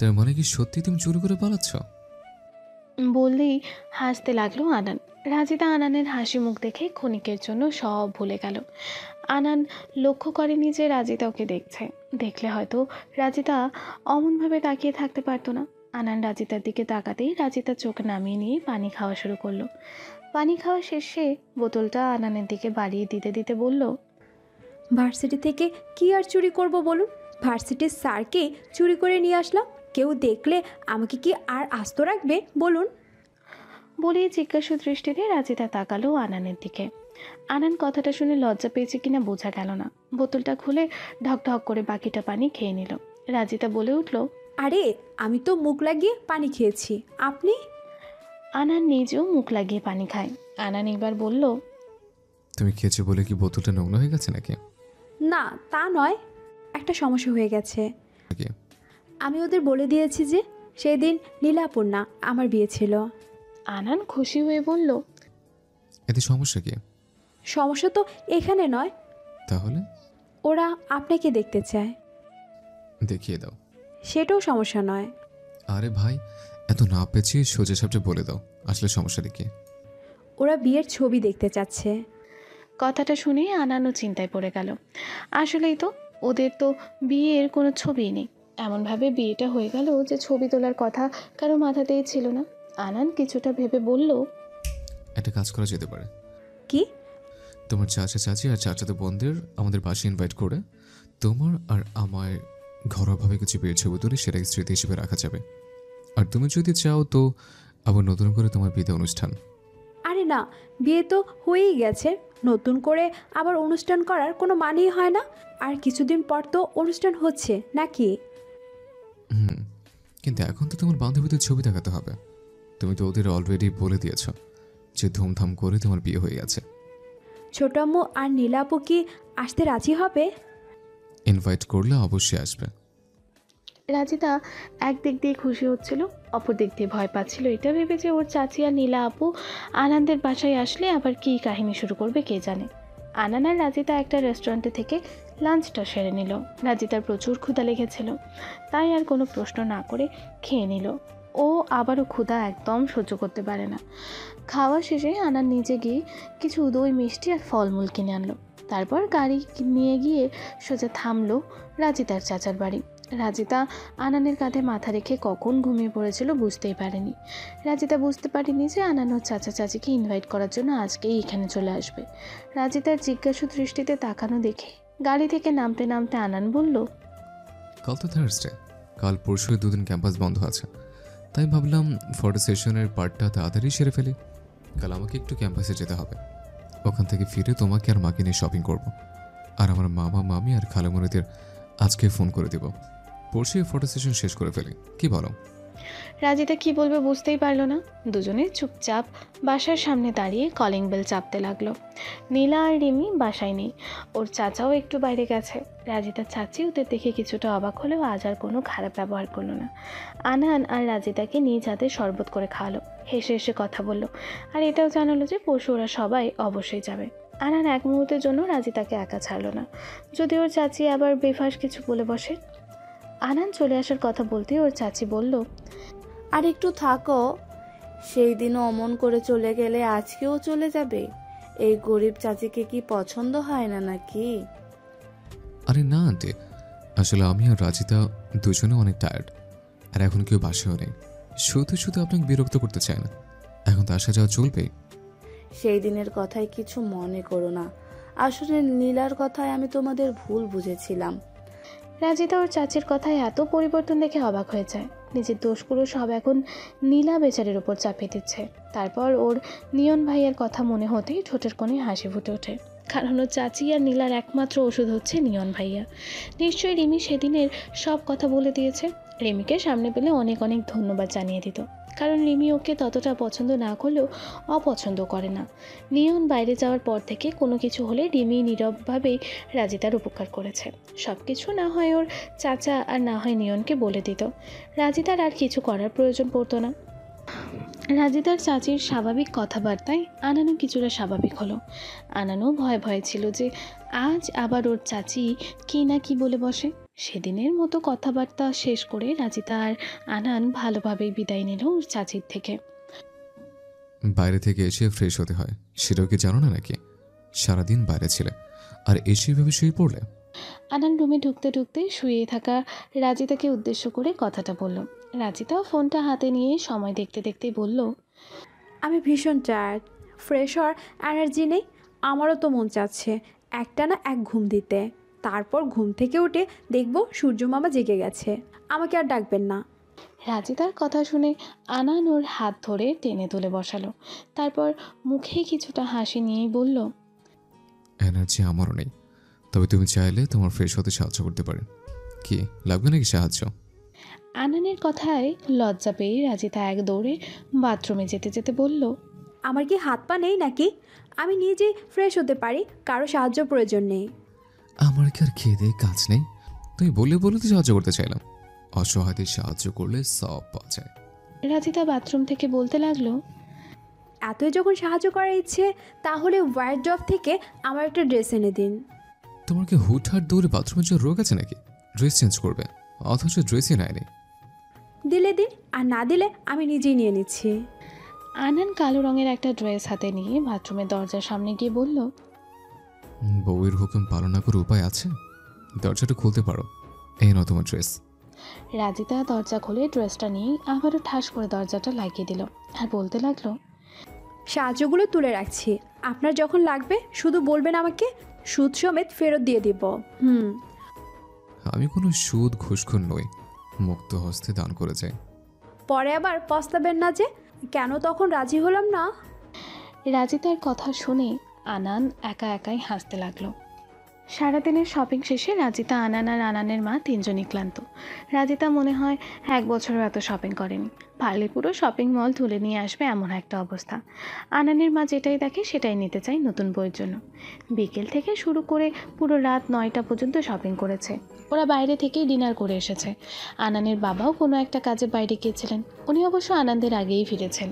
তার মানে কি সত্যি তুমি চুরি করে পালাচ্ছ? বললেই হাসতে লাগলো আনান। রাজিতা আনানের হাসি মুখ দেখে ক্ষণিকের জন্য সব ভুলে গেল। আনান লক্ষ্য করেনি যে রাজিতা ওকে দেখছে। দেখলে হয়তো রাজিতা অমনভাবে তাকিয়ে থাকতে পারতো না। আনান রাজিতার দিকে তাকাতেই রাজিতা চোখ নামিয়ে নিয়ে পানি খাওয়া শুরু করলো। পানি খাওয়া শেষে বোতলটা আনানের দিকে বাড়িয়ে দিতে দিতে বলল, ভার্সিটি থেকে কি আর চুরি করব বলুন? ভার্সিটির স্যারকে চুরি করে নিয়ে আসলাম। কেউ দেখলে আমাকে কি আর আস্ত রাখবে বলুন? বলেই জিজ্ঞাসু দৃষ্টিতে রাজিতা তাকালো আনানের দিকে। আনান কথাটা শুনে লজ্জা পেয়েছে কিনা বোঝা গেল না। বোতলটা খুলে ঢক ঢক করে বাকিটা পানি খেয়ে নিল। রাজিতা বলে উঠল, আরে আমি তো মুখ লাগিয়ে পানি খেয়েছি, আপনি? আনান নিজেও মুখ লাগিয়ে পানি খায়। আনান এবার বলল, তুমি খেয়েছো বলে কি বোতলটা নোংরা হয়ে গেছে নাকি? না তা নয়, একটা সমস্যা হয়ে গেছে। নাকি? আমি ওদের বলে দিয়েছি যে সেই দিন নীলাপুর না আমার বিয়ে ছিল। আনান খুশি হয়ে বলল, এতে সমস্যা কি? সমস্যা তো এখানে নয়, তাহলে ওরা আপনাকে দেখতে চায়। দেখিয়ে দাও। সেটাও সমস্যা নয়। আরে ভাই, এত না পেঁচিয়ে সোজা সাপটে বলে দাও আসলে সমস্যাটা কি। ওরা বিয়ের ছবি দেখতে চাচ্ছে। কথাটা শুনে আনানও চিন্তায় পড়ে গেল। আসলেই তো, ওদের তো বিয়ের কোনো ছবিই নেই। এমনভাবে বিয়েটা হয়ে গেল যে ছবি তোলার কথা কারো মাথাতেই ছিল না। আনান কিছুটা ভেবে বলল, একটা কাজ করা যেতে পারে। কি? তোমার চাচা চাচি আর চাচাতো বোনদের আমাদের বাসায় ইনভাইট করে তোমার আর আমার ঘরোয়াভাবে কিছু বিয়ের ছবি তুলে সেটাকে স্মৃতি হিসেবে রাখা যাবে। আর তুমি যদি চাও তো আবার নতুন করে তোমার বিয়ে অনুষ্ঠান। আরে না, বিয়ে তো হয়েই গেছে, নতুন করে আবার অনুষ্ঠান করার কোনো মানেই হয় না। আর কিছুদিন পর তো অনুষ্ঠান হচ্ছে নাকি? হুম, কিন্তু এখন তো তোমার বান্ধবীদের ছবি দেখাতে হবে। তুমি তো ওদের অলরেডি বলে দিয়েছ যে ধুমধাম করে তোমার বিয়ে হয়ে গেছে। ছোট আম্মু আর নীলাপু কি আসতে রাজি হবে? ইনভাইট করলে অবশ্যই আসবে। রাজিতা একদিক দিয়ে খুশি হচ্ছিল, অপর দিক দিয়ে ভয় পাচ্ছিল এটা ভেবে যে ওর চাচি আর নীলা আপু আনন্দের বাসায় আসলে আবার কী কাহিনী শুরু করবে কে জানে। আনান আর রাজিতা একটা রেস্টুরেন্টে থেকে লাঞ্চটা সেরে নিল। রাজিতার প্রচুর ক্ষুধা লেগেছিল, তাই আর কোনো প্রশ্ন না করে খেয়ে নিল। ও আবারও ক্ষুধা একদম সহ্য করতে পারে না। খাওয়া শেষে আনান নিজে গিয়ে কিছু দই মিষ্টি আর ফলমূল কিনে আনলো। তারপর গাড়ি নিয়ে গিয়ে সোজা থামলো রাজিতার চাচার বাড়ি। রাজিতা আনানের কাঁধে মাথা রেখে কখন ঘুমিয়ে পড়েছিল বুঝতেই পারেনি। রাজিতা বুঝতে পারেনি যে আনান ওর চাচা চাচিকে ইনভাইট করার জন্য আজকেই এখানে চলে আসবে। রাজিতার জিজ্ঞাসু দৃষ্টিতে তাকানো দেখে গাড়ি থেকে নামতে নামতে আনান বলল, কাল তো থার্সডে, কাল পরশু দুদিন ক্যাম্পাস বন্ধ আছে, তাই ভাবলাম ফটো সেশনের পার্টটা তাড়াতাড়ি সেরে ফেলি। কাল আমাকে একটু ক্যাম্পাসে যেতে হবে, ওখান থেকে ফিরে তোমাকে আর মাকে নিয়ে শপিং করব। আর আমার মামা মামি আর খালামুনিদের আজকে ফোন করে দেব, পরশু ফটো সেশন শেষ করে ফেলি, কি বলো? রাজিতা কি বলবে বুঝতেই পারল না। দুজনে চুপচাপ বাসার সামনে দাঁড়িয়ে কলিং বেল চাপতে লাগলো। নীলা আর রিমি বাসায় নেই, ওর চাচাও একটু বাইরে গেছে। রাজিতার চাচি ওদের দেখে কিছুটা অবাক হলেও আজ আর কোনো খারাপ ব্যবহার করলো না। আনান আর রাজিতাকে নিজ হাতে শরবত করে খাওয়ালো, হেসে হেসে কথা বলল, আর এটাও জানালো যে পরশু ওরা সবাই অবশ্যই যাবে। আনান এক মুহূর্তের জন্য রাজিতাকে একা ছাড়লো না, যদি ওর চাচি আবার বেফাস কিছু বলে বসে। আনান চলে আসার কথা বলতে ওর চাচি বলল, আর একটু থাকো, সেই দিনও অমন করে চলে গেলে আজকেও চলে যাবে? এই গরিব চাচিকে কি পছন্দ হয় না নাকি? আরে না আন্টি, আসলে আমি আর রাজিতা দুজনে অনেক টায়ার্ড, আর এখন কেউ বাসায়ও নেই। শুধু শুধু আপনাকে বিরক্ত করতে চায় না, এখন তো আসা যাওয়া চলবেই। সেই দিনের কথায় কিছু মনে করো না, আসলে নীলার কথায় আমি তোমাদের ভুল বুঝেছিলাম। রাজিতা ওর চাচির কথায় এত পরিবর্তন দেখে অবাক হয়ে যায়। নিজের দোষগুলো সব এখন নীলা বেচারের ওপর চাপিয়ে দিচ্ছে। তারপর ওর নিয়ন ভাইয়ের কথা মনে হতেই ঠোঁটের কোণে হাসি ফুটে ওঠে, কারণ ওর চাচি আর নীলার একমাত্র ওষুধ হচ্ছে নিয়ন ভাইয়া। নিশ্চয়ই রিমি সেদিনের সব কথা বলে দিয়েছে। রিমিকে সামনে পেলে অনেক অনেক ধন্যবাদ জানিয়ে দিত, কারণ রিমি ওকে ততটা পছন্দ না করলেও অপছন্দ করে না। নিয়ন বাইরে যাওয়ার পর থেকে কোনো কিছু হলে রিমি নীরবভাবেই রাজিতার উপকার করেছে। সব কিছু না হয় ওর চাচা আর না হয় নিয়নকে বলে দিত, রাজিতার আর কিছু করার প্রয়োজন পড়তো না। রাজিদার চাচির স্বাভাবিক কথাবার্তায় আনানও কিছুটা স্বাভাবিক হলো। আনানও ভয়ে ভয়ে ছিল যে আজ আবার ওর চাচি কি না কি বলে বসে। সেদিনের মতো কথাবার্তা শেষ করে রাজিতা আর আনান ভালোভাবেই বিদায় নিল ওর চাচির থেকে। বাইরে থেকে এসে ফ্রেশ হতে হয়, সেটাও কি জানো না নাকি? সারাদিন বাইরে ছিলে আর এসে ভেবে শুয়ে পড়লে। আনান রুমে ঢুকতে ঢুকতে শুয়ে থাকা রাজিতাকে উদ্দেশ্য করে কথাটা বলল। রাজিতাও ফোনটা হাতে নিয়ে সময় দেখতে দেখতেই বলল, আমি ভীষণ টায়ার্ড, ফ্রেশ হওয়ার এনার্জি নেই। আমারও তো মন চাচ্ছে একটানা এক ঘুম দিতে, তারপর ঘুম থেকে উঠে দেখব সূর্য মামা জেগে গেছে, আমাকে আর ডাকবেন না। রাজিতার কথা শুনে আনান ওর হাত ধরে টেনে তুলে বসালো। তারপর মুখে কিছুটা হাসি নিয়েই বলল, এনার্জি আমারও নেই, তবে তুমি চাইলে তোমার ফ্রেশ হতে সাহায্য করতে পারে। কি লাগবে নাকি সাহায্য? আনানের কথায় লজ্জা পেয়ে রাজিতা এক দৌড়ে বাথরুমে যেতে যেতে বলল, আমার কি হাত পা নেই নাকি? আমি নিজেই ফ্রেশ হতে পারি, কারো সাহায্য প্রয়োজন নেই। আমার কি আর খেয়ে দিয়ে কাজ নেই? তুমি বলে বলে তো সাহায্য করতে চাইলাম। অসহায়দের সাহায্য করলে সব পাওয়া যায়। রাজিতা বাথরুম থেকে বলতে লাগলো, এতই যখন সাহায্য করার ইচ্ছে, তাহলে ওয়ার্ড্রপ থেকে আমার একটা ড্রেস এনে দিন। তোমার কি হুটহাট দৌড়ে বাথরুমের জন্য রোগ আছে নাকি? ড্রেস চেঞ্জ করবে, অথচ ড্রেসই নেয়নি। দিলে দিন, আর না দিলে আমি নিজেই নিয়ে নিচ্ছি। আনান কালো রঙের একটা ড্রেস হাতে নিয়ে বাথরুমের দরজার সামনে গিয়ে বলল, বউয়ের হুকুম পালন না করে উপায় আছে? দরজাটা খুলতে পারো, এই নাও তোমার ড্রেস। রাজিতা দরজা খুলে ড্রেসটা নিয়ে আবারও ঠাস করে দরজাটা লাগিয়ে দিল আর বলতে লাগলো, সাহায্যগুলো তুলে রাখছি, আপনার যখন লাগবে শুধু বলবেন আমাকে, সুদ সমেত ফেরত দিয়ে দিব। আমি কোনো সুদ ঘুষখোর নই, মুক্ত হস্তে দান করে যাই। পরে আবার পস্তাবেন না যে কেন তখন রাজি হলাম না। রাজিতার কথা শুনে আনান একা একাই হাসতে লাগলো। সারাদিনের শপিং শেষে রাজিতা, আনান আর আনানের মা তিনজনই ক্লান্ত। রাজিতা মনে হয় 1 বছরও এত শপিং করেনি। পারলে পুরো শপিং মল তুলে নিয়ে আসবে এমন একটা অবস্থা। আনানের মা যেটাই দেখে সেটাই নিতে চায় নতুন বইয়ের জন্য। বিকেল থেকে শুরু করে পুরো রাত 9টা পর্যন্ত শপিং করেছে। ওরা বাইরে থেকেই ডিনার করে এসেছে। আনানের বাবাও কোনো একটা কাজে বাইরে গিয়েছিলেন। উনি অবশ্য আনন্দের আগেই ফিরেছেন।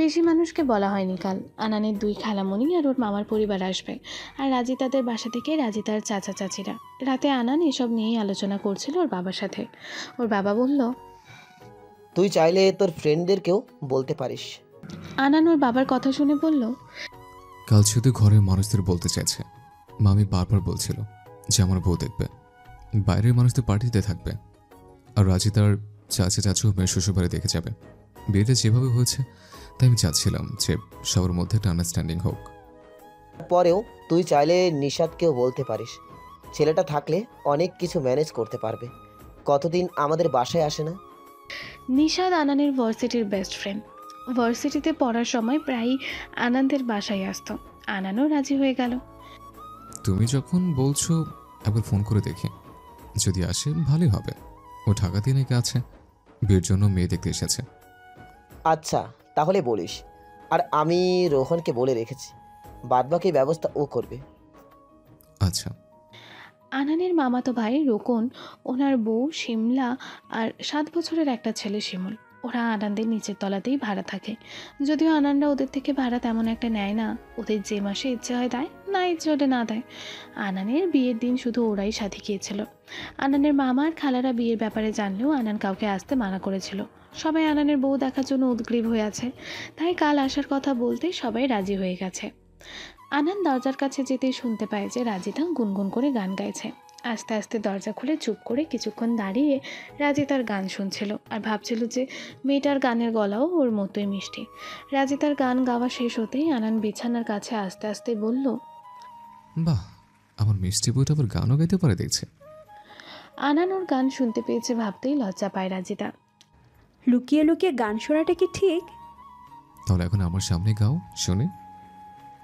বেশি মানুষকে বলা হয়নি কাল। আনানের 2 খালামণি আর ওর মামার পরিবার আসবে, আর রাজিতাদের বাসা থেকে রাজিতার চাচা চাচিরা। রাতে আনান এসব নিয়েই আলোচনা করছিল ওর বাবার সাথে। ওর বাবা বলল, তুই চাইলে তোর ফ্রেন্ডদেরকেও বলতে পারিস। আনান ওর বাবার কথা শুনে বলল, কাল শুধু ঘরের মানুষদের বলতে চাইছে। মামি বারবার বলছিল যে আমার বউ দেখবে, বাইরের মানুষদের পার্টিতে থাকবে, আর রাজি তার চাচা চাচু মেয়ের শ্বশুরবাড়ি দেখে যাবে। বিয়েটা যেভাবে হয়েছে তাই আমি চাচ্ছিলাম যে সবার মধ্যে একটা আন্ডারস্ট্যান্ডিং হোক। পরেও তুই চাইলে নিশাদকেও বলতে পারিস, ছেলেটা থাকলে অনেক কিছু ম্যানেজ করতে পারবে। কতদিন আমাদের বাসায় আসে না। নিশাদ আনানের ভার্সিটির বেস্ট ফ্রেন্ড। ভার্সিটিতে পড়ার সময় প্রায়ই আনন্দের বাসায় আসতো। আনানও রাজি হয়ে গেল। তুমি যখন বলছো একবার ফোন করে দেখি, যদি আসে ভালোই হবে। ও ঢাকাতেই নাকি আছে, বিয়ের জন্য মেয়ে দেখতে এসেছে। আচ্ছা তাহলে বলিস, আর আমি রোহনকে বলে রেখেছি, বাদবাকি ব্যবস্থা ও করবে। আচ্ছা। আনানের মামাতো ভাই রোকন, ওনার বউ শিমলা আর 7 বছরের একটা ছেলে শিমুল। ওরা আনন্দের নিচের তলাতেই ভাড়া থাকে। যদিও আনানরা ওদের থেকে ভাড়া তেমন একটা নেয় না। ওদের যে মাসে ইচ্ছে হয় দেয়, না ইচ্ছে হলে না দেয়। আনানের বিয়ের দিন শুধু ওরাই সাথে গিয়েছিল। আনানের মামা আর খালারা বিয়ের ব্যাপারে জানলেও আনান কাউকে আসতে মানা করেছিল। সবাই আনানের বউ দেখার জন্য উদগ্রীব হয়ে আছে, তাই কাল আসার কথা বলতে সবাই রাজি হয়ে গেছে। আনান দরজার কাছে যেতেই শুনতে পায় যে রাজিতা গুনগুন করে গান গাইছে। আস্তে আস্তে দরজা খুলে চুপ করে কিছুক্ষণ দাঁড়িয়ে রাজিতার গান শুনছিল আর ভাবছিল যে মেয়েটার গানের গলাও ওর মতোই মিষ্টি। রাজিতার গান গাওয়া শেষ হতেই আনান বিছানার কাছে আস্তে আস্তে বলল, বাহ, আমার মিষ্টি বউটা আবার গানও গাইতে পারে দেখছে। আনান ওর গান শুনতে পেয়েছে ভাবতেই লজ্জা পায় রাজিতা। লুকিয়ে লুকিয়ে গান শোনাটা কি ঠিক? তাহলে এখন আমার সামনে গাও শুনে।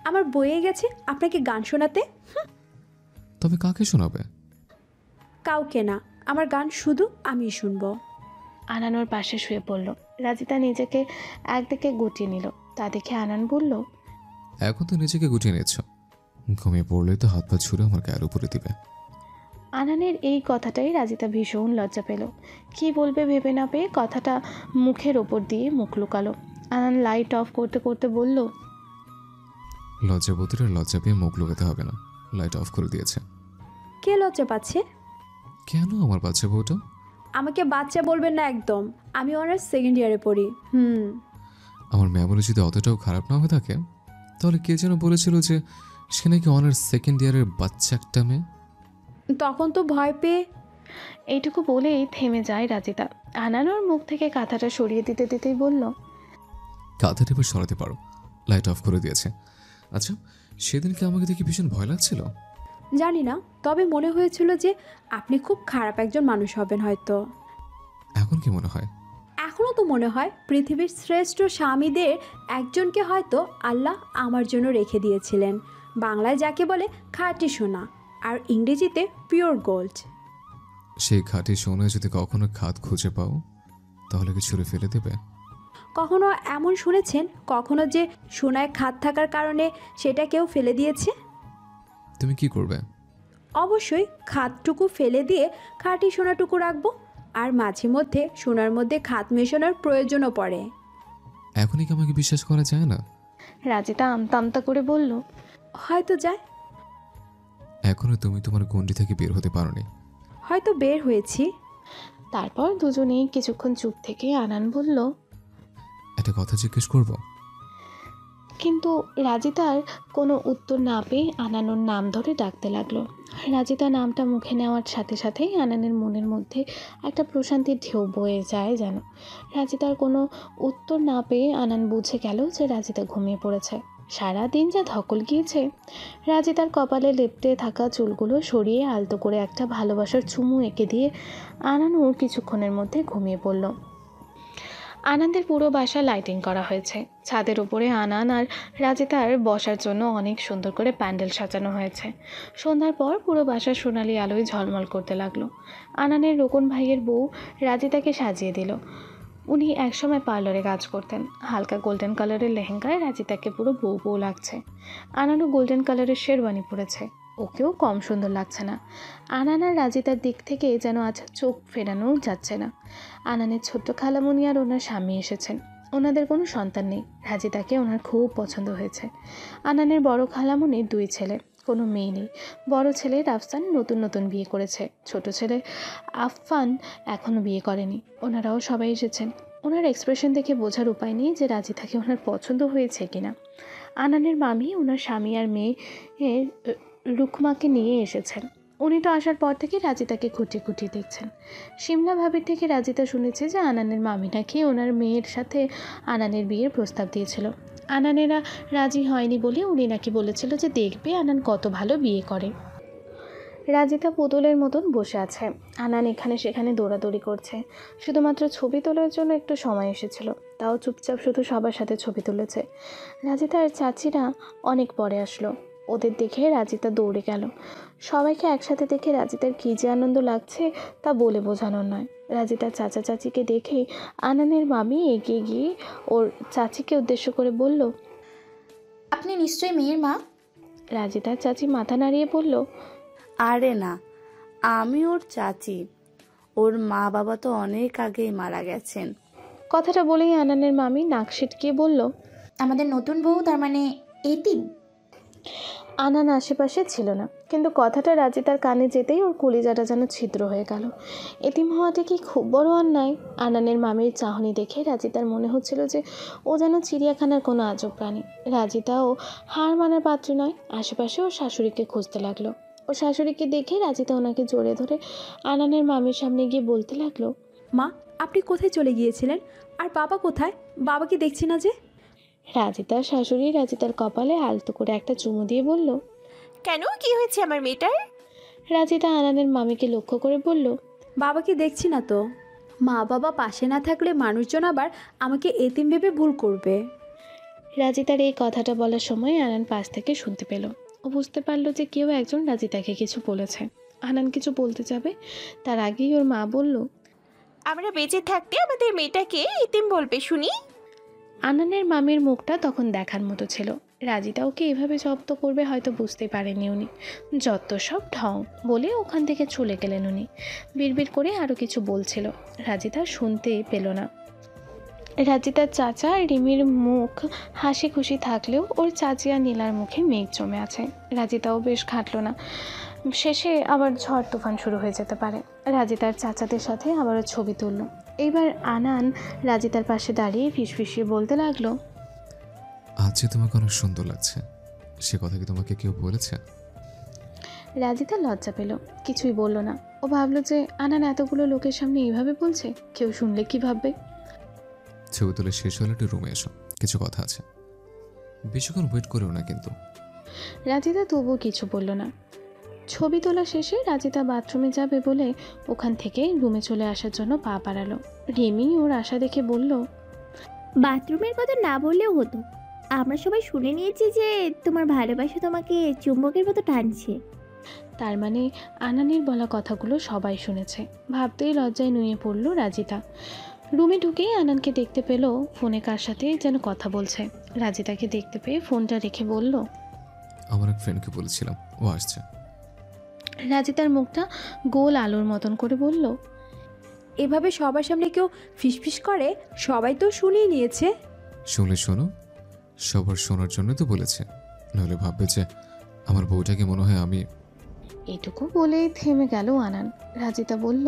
আমার বয়ে গেছে আপনাকে গান শোনাতে। তবে কাকে শোনাবে? কাউকে না, আমার গান শুধু আমি শুনবো। আনান ওর পাশে শুয়ে পড়ল। রাজিতা নিজেকে একদিকে গুটিয়ে নিল। তা দেখে আনান বলল, এখন তো নিজেকে গুটিয়ে নিচ্ছ, ঘুমিয়ে পড়লে তো হাত পা ছুঁড়ে আমার গায়ের উপরে দিবে। আনানের এই কথাটাই রাজিতা ভীষণ লজ্জা পেল। কি বলবে ভেবে না পেয়ে কথাটা মুখের ওপর দিয়ে মুখ লুকালো। আনান লাইট অফ করতে করতে বলল, লজ্জাবতীরা লজ্জা পেয়ে মুখ লুকাতে হবে না, লাইট অফ করে দিয়েছে। কে লজ্জা পাচ্ছে? কেন আমার বাচ্চা বউটা? আমাকে বাচ্চা বলবেন না একদম, আমি অনার্স সেকেন্ড ইয়ারে পড়ি। আমার মেমোরি যদি অতটাও খারাপ না হয়ে থাকে, তাহলে কে যেন বলেছিল যে সে নাকি অনার্স সেকেন্ড ইয়ারের বাচ্চা একটা মেয়ে। তখন তো ভয় পেয়ে। এইটুকু বলেই থেমে যায় রাজিতা। আনান ওর মুখ থেকে কাঁথাটা সরিয়ে দিতে দিতেই বলল, কাঁথাটা এবার সরাতে পারো, লাইট অফ করে দিয়েছে। আচ্ছা, সেদিনকে আমাকে দেখে ভীষণ ভয় লাগছিল? জানি না, তবে মনে হয়েছিল যে আপনি খুব খারাপ একজন মানুষ হবেন হয়তো। এখন কি মনে হয়? এখনও তো মনে হয় পৃথিবীর শ্রেষ্ঠ স্বামীদের একজনকে হয়তো আল্লাহ আমার জন্য রেখে দিয়েছিলেন। বাংলায় যাকে বলে খাঁটি সোনা, আর ইংরেজিতে পিওর গোল্ড। সেই খাঁটি সোনায় যদি কখনো খাদ খুঁজে পাও, তাহলে কি ছুঁড়ে ফেলে দেবে? কখনো এমন শুনেছেন কখনো যে সোনায় খাদ থাকার কারণে সেটা কেউ ফেলে দিয়েছে? তুমি কি করবে? অবশ্যই খাদটুকু ফেলে দিয়ে খাঁটি সোনাটুকু রাখবো। আর মাঝে মধ্যে সোনার মধ্যে খাদ মেশানোর প্রয়োজনও পড়ে। এখনই কি আমাকে বিশ্বাস করা যায় না? রাজিতা আমতা আমতা করে বলল, হয়তো যায়। এখনো তুমি তোমার গণ্ডি থেকে বের হতে পারোনি। হয়তো বের হয়েছি। তারপর দুজনেই কিছুক্ষণ চুপ থেকে আনান বলল, একটা কথা জিজ্ঞেস করব? কিন্তু রাজিতার কোনো উত্তর না পেয়ে আনান ওর নাম ধরে ডাকতে লাগলো। রাজিতা নামটা মুখে নেওয়ার সাথে সাথেই আনানের মনের মধ্যে একটা প্রশান্তির ঢেউ বয়ে যায় যেন। রাজিতার কোনো উত্তর না পেয়ে আনান বুঝে গেল যে রাজিতা ঘুমিয়ে পড়েছে। সারাদিন যা ধকল গিয়েছে। রাজিতার কপালে লেপ্টে থাকা চুলগুলো সরিয়ে আলতো করে একটা ভালোবাসার চুমু এঁকে দিয়ে আনানও কিছুক্ষণের মধ্যে ঘুমিয়ে পড়ল। আনন্দের পুরো বাসা লাইটিং করা হয়েছে। ছাদের উপরে আনান আর রাজিতার বসার জন্য অনেক সুন্দর করে প্যান্ডেল সাজানো হয়েছে। সন্ধ্যার পর পুরো বাসা সোনালি আলোয় ঝলমল করতে লাগলো। আনানের রোকন ভাইয়ের বউ রাজিতাকে সাজিয়ে দিল। উনি একসময় পার্লারে কাজ করতেন। হালকা গোল্ডেন কালারের লেহেঙ্গায় রাজিতাকে পুরো বউ বউ লাগছে। আনানও গোল্ডেন কালারের শেরওয়ানি পরেছে, ওকেও কম সুন্দর লাগছে না। আনান আর রাজিতার দিক থেকে যেন আজ চোখ ফেরানো যাচ্ছে না। আনানের ছোট্ট খালামণি আর ওনার স্বামী এসেছেন। ওনাদের কোনো সন্তান নেই। রাজিতাকে ওনার খুব পছন্দ হয়েছে। আনানের বড় খালামণির 2 ছেলে, কোনো মেয়ে নেই। বড় ছেলে রাফসান নতুন নতুন বিয়ে করেছে, ছোট ছেলে আফফান এখনও বিয়ে করেনি। ওনারাও সবাই এসেছেন। ওনার এক্সপ্রেশন দেখে বোঝার উপায় নেই যে রাজিতাকে ওনার পছন্দ হয়েছে কিনা। আনানের মামি ওনার স্বামী আর মেয়ে রুকমাকে নিয়ে এসেছেন। উনি তো আসার পর থেকে রাজিতাকে খুঁটিয়ে খুঁটিয়ে দেখছেন। সিমলা ভাবির থেকে রাজিতা শুনেছে যে আনানের মামি নাকি ওনার মেয়ের সাথে আনানের বিয়ের প্রস্তাব দিয়েছিল। আনানেরা রাজি হয়নি বলে উনি নাকি বলেছিল যে দেখবে আনান কত ভালো বিয়ে করে। রাজিতা পুতুলের মতন বসে আছে। আনান এখানে সেখানে দৌড়াদৌড়ি করছে। শুধুমাত্র ছবি তোলার জন্য একটু সময় এসেছিল, তাও চুপচাপ শুধু সবার সাথে ছবি তুলেছে। রাজিতার চাচিরা অনেক পরে আসলো। ওদের দেখে রাজিতা দৌড়ে গেল। সবাইকে একসাথে দেখে রাজিতার কী যে আনন্দ লাগছে তা বলে বোঝানোর নয়। রাজিতার চাচা চাচিকে দেখে আনানের মামি এগিয়ে গিয়ে ওর চাচিকে উদ্দেশ্য করে বলল, আপনি নিশ্চয়ই মেয়ের মা? রাজিতার চাচি মাথা নাড়িয়ে বলল, আরে না, আমি ওর চাচি। ওর মা বাবা তো অনেক আগেই মারা গেছেন। কথাটা বলেই আনানের মামি নাক সিটকিয়ে বলল, আমাদের নতুন বউ তার মানে এতিম? আনান আশেপাশে ছিল না, কিন্তু কথাটা রাজিতার কানে যেতেই ওর কলিজাটা যেন ছিদ্র হয়ে গেল। এতিম হওয়াটা কি খুব বড় অন্যায়? আনানের মামির চাহনি দেখে রাজিতার মনে হচ্ছিল যে ও যেন চিড়িয়াখানার কোনো আজব প্রাণী। রাজিতাও হার মানার পাত্র নয়। আশেপাশে ওর শাশুড়িকে খুঁজতে লাগলো। ও শাশুড়িকে দেখে রাজিতা ওনাকে জড়িয়ে ধরে আনানের মামির সামনে গিয়ে বলতে লাগলো, মা, আপনি কোথায় চলে গিয়েছিলেন? আর বাবা কোথায়? বাবাকে দেখছি না যে। রাজিতার শাশুড়ি রাজিতার কপালে আলতো করে একটা চুমু দিয়ে বলল, কেন, কি হয়েছে আমার মেয়েটার? রাজিতা আনানের মামিকে লক্ষ্য করে বলল, বাবাকে দেখছি না তো। মা বাবা পাশে না থাকলে মানুষজন আবার আমাকে এতিম ভেবে ভুল করবে। রাজিতার এই কথাটা বলার সময় আনান পাশ থেকে শুনতে পেল। ও বুঝতে পারলো যে কেউ একজন রাজিতাকে কিছু বলেছে। আনান কিছু বলতে যাবে, তার আগেই ওর মা বলল, আমরা বেঁচে থাকতে আমাদের মেয়েটাকে এতিম বলবে শুনি? আনানের মামির মুখটা তখন দেখার মতো ছিল। রাজিতা ওকে এভাবে জব্দ করবে হয়তো বুঝতে পারেননি উনি। যত সব ঢং বলে ওখান থেকে চলে গেলেন উনি। বিড়বিড় করে আরও কিছু বলছিল, রাজিতা শুনতে পেল না। রাজিতার চাচা রিমির মুখ হাসি খুশি থাকলেও ওর চাচি আর নীলার মুখে মেঘ জমে আছে। রাজিতাও বেশ খাটল না, শেষে আবার ঝড় তুফান শুরু হয়ে যেতে পারে। রাজিতার চাচাদের সাথে আবারও ছবি তুলল। এইবার আনান রাজিতার পাশে দাঁড়িয়ে ফিসফিসিয়ে বলতে লাগলো, আজ যে তোমাকে অনেক সুন্দর লাগছে, সে কথা কি তোমাকে কেউ বলেছে? রাজিতা লজ্জা পেল, কিছুই বলল না। ও ভাবলো যে আনান এতগুলো লোকের সামনে এইভাবে বলছে, কেউ শুনলে কি ভাববে। ছবি তুলে শেষ হলে একটু রুমে এসো, কিছু কথা আছে। বেশিক্ষণ ওয়েট করেও না কিন্তু। রাজিতা তবুও কিছু বলল না। ছবি তোলা শেষে রাজিতা বাথরুমে যাবে বলে ওখান থেকে রুমে চলে আসার জন্য পা বাড়ালো। রিমি ওর আশা দেখে বলল, বাথরুমের কথা না বললেও হতো, আমরা সবাই শুনে নিয়েছি যে তোমার ভালোবাসা তোমাকে চুম্বকের মতো টানছে। তার মানে আনানের বলা কথাগুলো সবাই শুনেছে। ভাবতেই লজ্জায় নুয়ে পড়ল রাজিতা। রুমে ঢুকেই আনানকে দেখতে পেল ফোনে কার সাথে যেন কথা বলছে। রাজিতাকে দেখতে পেয়ে ফোনটা রেখে বলল, আমার এক ফ্রেন্ডকে বলেছিলাম, ও আসছে। রাজিতার মুখটা গোল আলোর মতন করে বলল, এভাবে সবার সামনে কেউ ফিসফিস করে? সবাই তো শুনেই নিয়েছে। শুনলে শোনো, সবার শোনার জন্য তো বলেছে, নাহলে ভাববে যে আমার বউটাকে মনে হয় আমি। এটুকু বলেই থেমে গেল আনান। রাজিতা বলল,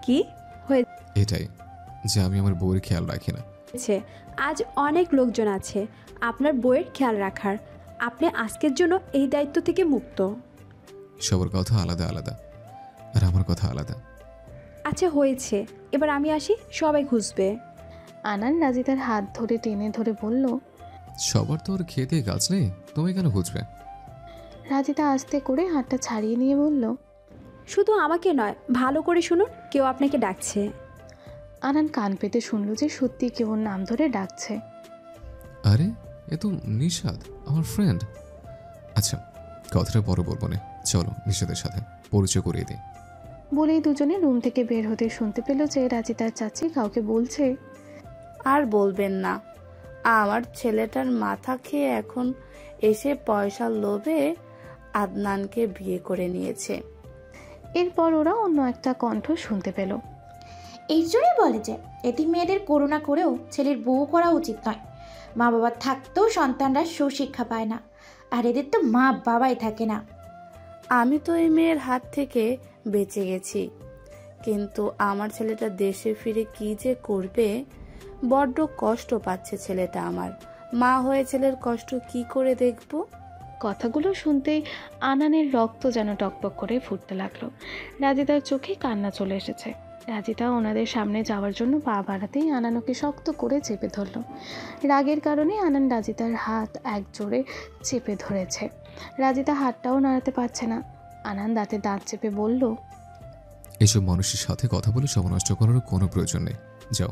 কি এটাই যে আমি আমার বউয়ের খেয়াল রাখি না। হয়েছে? আজ অনেক লোকজন আছে আপনার বইয়ের খেয়াল রাখার। আপনি আজকের জন্য এই দায়িত্ব থেকে মুক্ত। সবার কথা আলাদা আলাদা, আর আমার কথা আলাদা। আচ্ছা হয়েছে, এবার আমি আসি, সবাই খুঁজবে। আনান রাজিতার হাত ধরে টেনে ধরে বলল, সবার তো ওর খেতে কাজ নেই, তুমি কেন বুঝবে? রাজিতা আস্তে করে হাতটা ছাড়িয়ে নিয়ে বলল, শুধু আমাকে নয়, ভালো করে শুনুন, কেউ আপনাকে ডাকছে। আনান কান পেতে শুনল যে সত্যি কেউ ওর নাম ধরে ডাকছে। আরে এ তো নিশাদ, আমার ফ্রেন্ড। আচ্ছা কথাটা পরে বলবো না, চলো নিশাদের সাথে পরিচয় করিয়ে দিই। বলেই দুজনে রুম থেকে বের হতে শুনতে পেল যে রাজিতার চাচি কাউকে বলছে, আর বলবেন না, আমার ছেলেটার মাথা খেয়ে এখন এসে পয়সার লোভে আদনানকে বিয়ে করে নিয়েছে। এরপর ওরা অন্য একটা কণ্ঠ শুনতে পেল, এই জন্যই বলে যে এতিম মেয়েদের করুণা করেও ছেলের বউ করা উচিত নয়। মা বাবা থাকতেও সন্তানরা সুশিক্ষা পায় না, আর এদের তো মা বাবাই থাকে না। আমি তো এই মেয়ের হাত থেকে বেঁচে গেছি, কিন্তু আমার ছেলেটা দেশে ফিরে কি যে করবে, বড্ড কষ্ট পাচ্ছে ছেলেটা আমার। মা হয়ে ছেলের কষ্ট কি করে দেখব? কথাগুলো শুনতেই আনানের রক্ত যেন টকটক করে ফুটতে লাগলো। রাজিতার চোখে কান্না চলে এসেছে। রাজিতা ওনাদের সামনে যাওয়ার জন্য পা বাড়াতেই আনান ওকে শক্ত করে চেপে ধরল। রাগের কারণে আনান রাজিতার হাত এক জোরে চেপে ধরেছে। রাজিতা হাতটাও নাড়াতে পারছে না। আনান দাঁতে দাঁত চেপে বলল, এসব মানুষের সাথে কথা বলে সব নষ্ট করার কোনো প্রয়োজন নেই, যাও।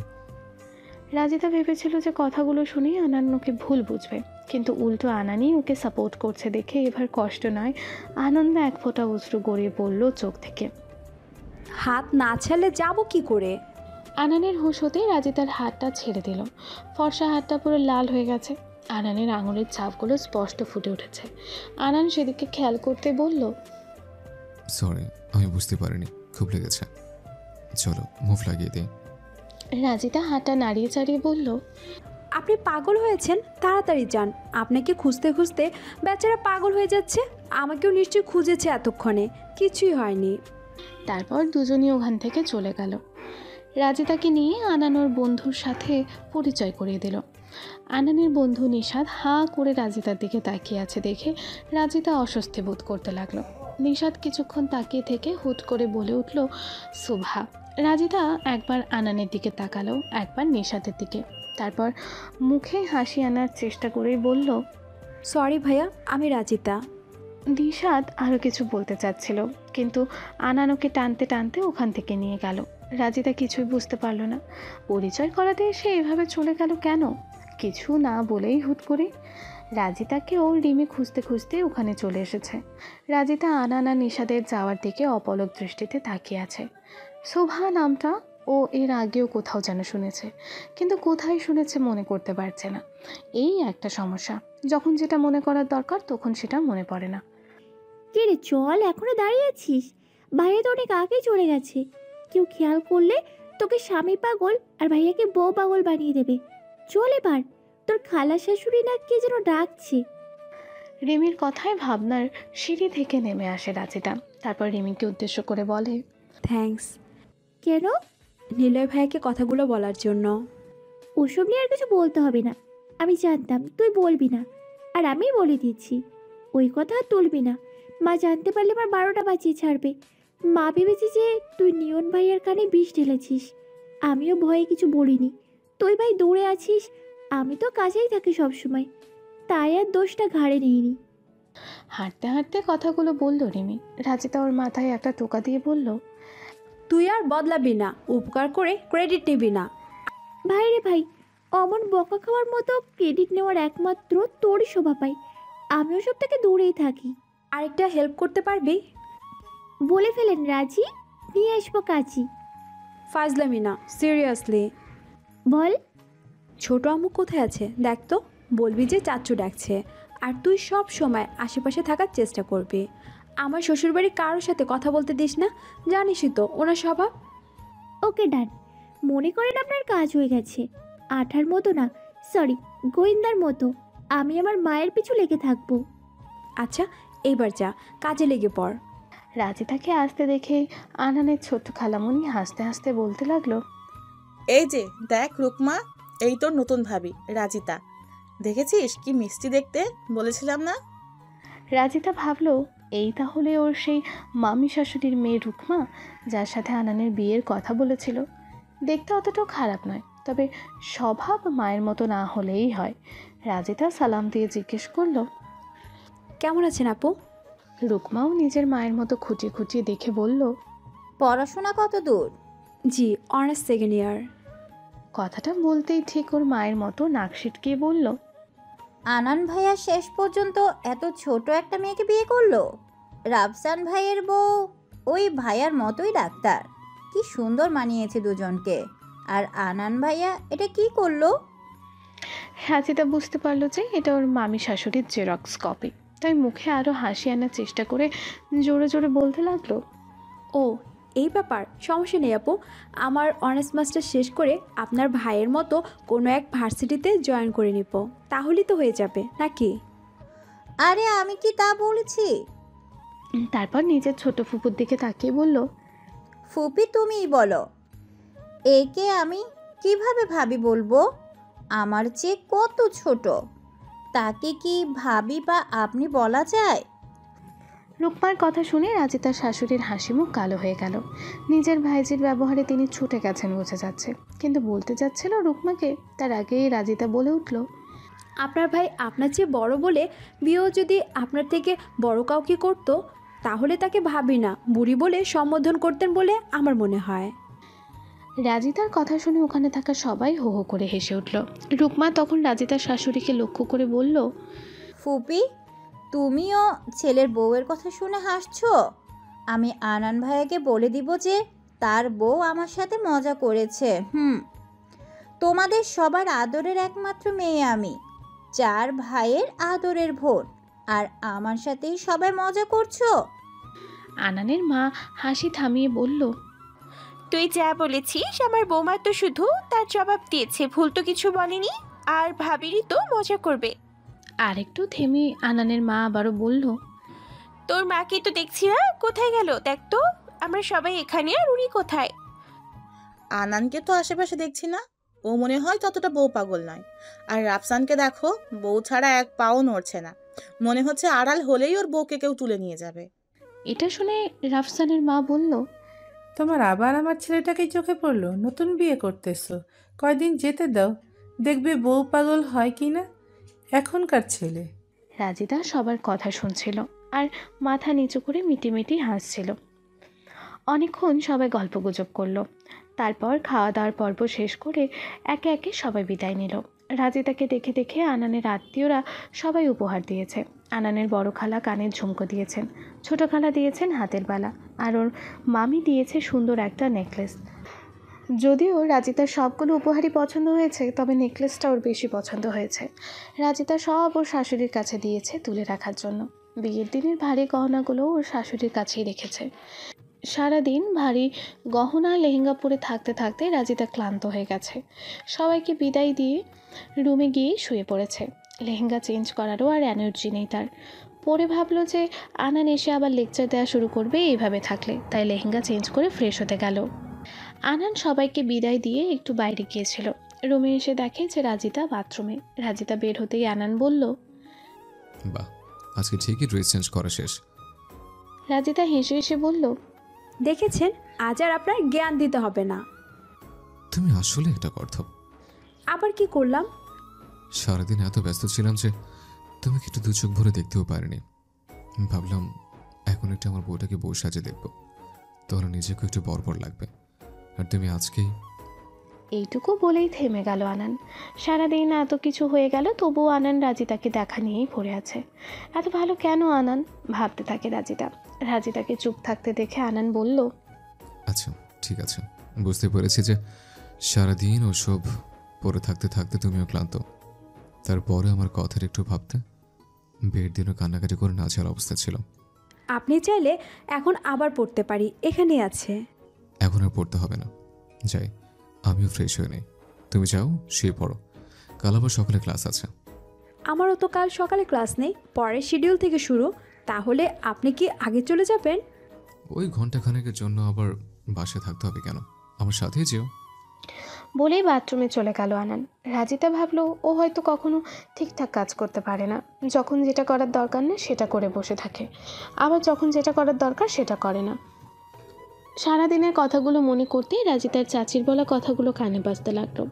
রাজিতা ভেবেছিল যে কথাগুলো শুনেই আনান ওকে ভুল বুঝবে, কিন্তু উল্টো আনানই ওকে সাপোর্ট করছে দেখে এবার কষ্ট নয়, আনন্দে এক ফোঁটা অশ্রু গড়িয়ে পড়ল চোখ থেকে। হাত না ছাড়লে যাব কি করে? আনানের হুঁশ হতেই রাজিতার হাতটা ছেড়ে দিল। ফর্সা হাতটা পুরো লাল হয়ে গেছে। আনানের আঙুলের ছাপগুলো স্পষ্ট ফুটে উঠেছে। আনান সেদিকে খেয়াল করতে বলল, সরি, আমি বুঝতে পারিনি, খুব লেগেছে, চলো মুভ লাগিয়ে দিই। রাজিতা হাতটা নাড়িয়ে চাড়িয়ে বলল, আপনি পাগল হয়েছেন, তাড়াতাড়ি যান। আপনাকে খুঁজতে খুঁজতে বেচারা পাগল হয়ে যাচ্ছে। আমাকেও নিশ্চয়ই খুঁজেছে এতক্ষণে, কিছুই হয়নি। তারপর দুজনই ওখান থেকে চলে গেল। রাজিতাকে নিয়ে আনানোর বন্ধুর সাথে পরিচয় করিয়ে দিল। আনানের বন্ধু নিশাদ হাঁ করে রাজিতার দিকে তাকিয়ে আছে দেখে রাজিতা অস্বস্তি বোধ করতে লাগলো। নিশাদ কিছুক্ষণ তাকিয়ে থেকে হুট করে বলে উঠল, সুভা। রাজিতা একবার আনানের দিকে তাকালো, একবার নিশাদের দিকে, তারপর মুখে হাসি আনার চেষ্টা করেই বলল, সরি ভাইয়া, আমি রাজিতা। নিশাদ আরও কিছু বলতে চাচ্ছিল, কিন্তু আনান ওকে টানতে টানতে ওখান থেকে নিয়ে গেল। রাজিতা কিছুই বুঝতে পারল না। পরিচয় করাতে এসে এভাবে চলে গেল কেন? কিছু না বলেই হুট করে। রাজিতাকে ওর রিমে খুঁজতে খুঁজতে ওখানে চলে এসেছে। রাজিতা আনান আর নিশাদের যাওয়ার দিকে অপলক দৃষ্টিতে তাকিয়ে আছে। শোভা নামটা ও এর আগেও কোথাও যেন শুনেছে, কিন্তু কোথায় শুনেছে মনে করতে পারছে না। এই একটা সমস্যা, যখন যেটা মনে করার দরকার তখন সেটা মনে পড়ে না। কে রে, চল, এখনো দাঁড়িয়ে আছিস? ভাইয়া তো অনেক আগে চলে গেছে। কেউ খেয়াল করলে তোকে স্বামী পাগল আর ভাইয়াকে বউ পাগল বানিয়ে দেবে। চল এবার, তোর খালা শাশুড়ি না কে যেন ডাকছে। রিমির কথায় ভাবনার সিঁড়ি থেকে নেমে আসে রাজিতা। তারপর রিমিকে উদ্দেশ্য করে বলে, থ্যাঙ্কস কেন? নিলয় ভাইয়াকে কথাগুলো বলার জন্য। ওসব নিয়ে আর কিছু বলতে হবে না, আমি জানতাম তুই বলবি না, আর আমি বলে দিচ্ছি ওই কথা আর তুলবি না। মা জানতে পারলে আমার 12টা বাজিয়ে ছাড়বে। মা ভেবেছে যে তুই নিয়ন ভাইয়ার কানে বিষ ঢেলেছিস। আমিও ভয়ে কিছু বলিনি। তুই ভাই দৌড়ে আছিস, আমি তো কাছেই থাকি সবসময়, তাই আর দোষটা ঘাড়ে নিইনি। হাঁটতে হাঁটতে কথাগুলো বলল রিমি। রাজিতা ওর মাথায় একটা টোকা দিয়ে বলল, তুই আর বদলাবি না, উপকার করে ক্রেডিট নিবি না। ভাই রে ভাই, অমন বকা খাওয়ার মতো ক্রেডিট নেওয়ার একমাত্র তোরই শোভা পাই। আমিও সব থেকে দূরেই থাকি। আরেকটা হেল্প করতে পারবি? বলে ফেলেন রাজি, নিয়ে আসবো কাজী। ফাজলামি না, সিরিয়াসলি। বল। ছোট আম্মু কোথায় আছে দেখ তো, বলবি যে চাচু ডাকছে। আর তুই সব সময় আশেপাশে থাকার চেষ্টা করবি। আমার শ্বশুরবাড়ি কারোর সাথে কথা বলতে দিস না, জানিসই তো ওনার স্বভাব। ওকে ডান। মনে করেন আপনার কাজ হয়ে গেছে। আঠার মতো না, সরি, গোয়েন্দার মতো আমি আমার মায়ের পিছু লেগে থাকবো। আচ্ছা, এইবার যা, কাজে লেগে পড়। রাজিতাকে আসতে দেখে আনানের ছোট্ট খালামণি হাসতে হাসতে বলতে লাগলো, এই যে দেখ রুকমা, এই তোর নতুন ভাবি রাজিতা। দেখেছিস কি মিষ্টি দেখতে, বলেছিলাম না? রাজিতা ভাবলো এই তাহলে ওর সেই মামি শাশুড়ির মেয়ে রুকমা, যার সাথে আনানের বিয়ের কথা বলেছিল। দেখতে অতটাও খারাপ নয়, তবে স্বভাব মায়ের মতো না হলেই হয়। রাজিতা সালাম দিয়ে জিজ্ঞেস করলো, কেমন আছেন আপু? রুকমাও নিজের মায়ের মতো খুঁটিয়ে খুঁটিয়ে দেখে বলল, পড়াশোনা কত দূর? জি, অনার্স সেকেন্ড ইয়ার। কথাটা বলতেই ঠিক ওর মায়ের মতো নাক সিটকিয়ে বলল, আনান ভাইয়া শেষ পর্যন্ত এত ছোট একটা মেয়েকে বিয়ে করলো? রাফসান ভাইয়ের বউ ওই ভাইয়ার মতোই ডাক্তার। কি সুন্দর মানিয়েছে দুজনকে। আর আনান ভাইয়া এটা কি করলো? রাজিতা বুঝতে পারলো যে এটা ওর মামি শাশুড়ির জেরক্স কপি। তাই মুখে আরও হাসি আনার চেষ্টা করে জোরে জোরে বলতে লাগলো, ও এই ব্যাপার, সমস্যা নেই আপু। আমার অনার্স মাস্টার শেষ করে আপনার ভাইয়ের মতো কোনো এক ভার্সিটিতে জয়েন করে নিব, তাহলেই তো হয়ে যাবে নাকি? আরে আমি কি তা বলেছি? তারপর নিজের ছোট ফুপুর দিকে তাকিয়ে বলল, ফুপি তুমিই বলো, একে আমি কিভাবে ভাবি বলবো? আমার চেয়ে কত ছোট, তাকে কি ভাবি বা আপনি বলা যায়? রুকমার কথা শুনে রাজিতার শাশুড়ির হাসি মুখ কালো হয়ে গেল। নিজের ভাইজির ব্যবহারে তিনি ছুটে গেছেন বোঝা যাচ্ছে, কিন্তু বলতে যাচ্ছিল রুকমাকে। তার আগেই রাজিতা বলে উঠল, আপনার ভাই আপনার চেয়ে বড় বলে বিয়েও যদি আপনার থেকে বড় কাউকে করতো, তাহলে তাকে ভাবি না বুড়ি বলে সম্বোধন করতেন বলে আমার মনে হয়। রাজিতার কথা শুনে ওখানে থাকা সবাই হো হো করে হেসে উঠল। রুকমা তখন রাজিতার শাশুড়িকে লক্ষ্য করে বলল, ফুপি তুমিও ছেলের বউয়ের কথা শুনে হাসছো? আমি আনান ভাইয়াকে বলে দিব যে তার বউ আমার সাথে মজা করেছে। তোমাদের সবার আদরের একমাত্র মেয়ে আমি, 4 ভাইয়ের আদরের বোন, আর আমার সাথেই সবাই মজা করছো। আনানের মা হাসি থামিয়ে বলল, তুই যা বলেছিস আমার বৌমা তো শুধু তার জবাব দিয়েছে, ভুল তো কিছু বলেনি। আর ভাবিরই তো মজা করবে। আর একটু থেমে আনানের মা আবারও বলল, তোর মাকে তো দেখছি না, কোথায় গেল দেখ তো। আমরা সবাই এখানে, আর উনি কোথায়? আনানকে তো আশেপাশে দেখছি না, ও মনে হয় ততটা বউ পাগল নয়। আর রাফসানকে দেখো, বউ ছাড়া এক পাও নড়ছে না, মনে হচ্ছে আড়াল হলেই ওর বউকে কেউ তুলে নিয়ে যাবে। এটা শুনে রাফসানের মা বলল, তোমার আবার আমার ছেলেটাকেই চোখে পড়লো? নতুন বিয়ে করতেছো, কয়দিন যেতে দাও, দেখবে বউ পাগল হয় কি না এখনকার ছেলে। রাজিতা সবার কথা শুনছিল আর মাথা নিচু করে মিটিমিটি হাসছিল। অনেকক্ষণ সবাই গল্পগুজব করলো। তারপর খাওয়া দাওয়ার পর্ব শেষ করে একে একে সবাই বিদায় নিল। রাজিতাকে দেখে দেখে আনানের আত্মীয়রা সবাই উপহার দিয়েছে। আনানের বড় খালা কানের ঝুমকো দিয়েছেন, ছোট খালা দিয়েছেন হাতের বালা, আর ওর মামি দিয়েছে সুন্দর একটা নেকলেস। যদিও রাজিতার সবগুলো উপহারই পছন্দ হয়েছে, তবে নেকলেসটা ওর বেশি পছন্দ হয়েছে। রাজিতা সব ওর শাশুড়ির কাছে দিয়েছে তুলে রাখার জন্য। বিয়ের দিনের ভারী গহনাগুলো ওর শাশুড়ির কাছেই রেখেছে। সারাদিন ভারী গহনা লেহেঙ্গা পরে থাকতে থাকতে রাজিতা ক্লান্ত হয়ে গেছে। সবাইকে বিদায় দিয়ে রুমে গিয়ে শুয়ে পড়েছে। লেহেঙ্গা চেঞ্জ করারও আর এনার্জি নেই তার। পরে ভাবলো যে আনান এসে আবার লেকচার দেওয়া শুরু করবে এইভাবে থাকলে, তাই লেহেঙ্গা চেঞ্জ করে ফ্রেশ হতে গেল। আনান সবাইকে বিদায় দিয়ে একটু বাইরে গিয়েছিল। রুমে এসে দেখে যে রাজিতা বাথরুমে। রাজিতা বের হতেই আনান বলল, বাহ, আজকে ঠিকই ড্রেস চেঞ্জ করা শেষ। রাজিতা হেসে হেসে বলল, দেখেছেন, আজ আর আপনার জ্ঞান দিতে হবে না। তুমি আসলে একটা গর্ধব। আবার কি করলাম? সারাদিন এত ব্যস্ত ছিলাম যে তোমাকে একটু দু চোখ ভরে দেখতেও পারিনি। ভাবলাম এখন একটু আমার বউটাকে বউ সাজে দেখব, তাহলে নিজেকে একটু বর্বর লাগবে। আর তুমি আজকেই। এইটুকু বলেই থেমে গেল আনান। সারাদিন এত কিছু হয়ে গেল, তবুও আনান রাজিতাকে দেখা নিয়েই পড়ে আছে। এত ভালো কেন আনান ভাবতে থাকে রাজিতা। রাজিতাকে চুপ থাকতে দেখে আনান বলল, আচ্ছা ঠিক আছে, বুঝতে পেরেছি যে সারাদিন ওসব পরে থাকতে থাকতে তুমিও ক্লান্ত। তারপরে আমার কথার একটু ভাবতে বিয়ের দিনও কান্নাকাটি করে নাচার অবস্থা ছিল। আপনি চাইলে এখন আবার পড়তে পারি, এখানেই আছে। এখন আর পড়তে হবে না, যাই, আমিও ফ্রেশ হয়ে নেই। তুমি যাও, শুয়ে পড়ো, কাল আবার সকালে ক্লাস আছে। আমারও তো কাল সকালে ক্লাস নেই, পরের শিডিউল থেকে শুরু। তাহলে আপনি কি আগে চলে যাবেন? ওই ঘন্টাখানেকের জন্য আবার বাসায় থাকতে হবে কেন? আমার সাথেই যেও। বলেই বাথরুমে চলে গেল আনান। রাজিতা ভাবলো ও হয়তো কখনো ঠিকঠাক কাজ করতে পারে না। যখন যেটা করার দরকার না সেটা করে বসে থাকে, আবার যখন যেটা করার দরকার সেটা করে না। সারাদিনের কথাগুলো মনে করতেই রাজিতার চাচির বলা কথাগুলো কানে বাজতে লাগলো।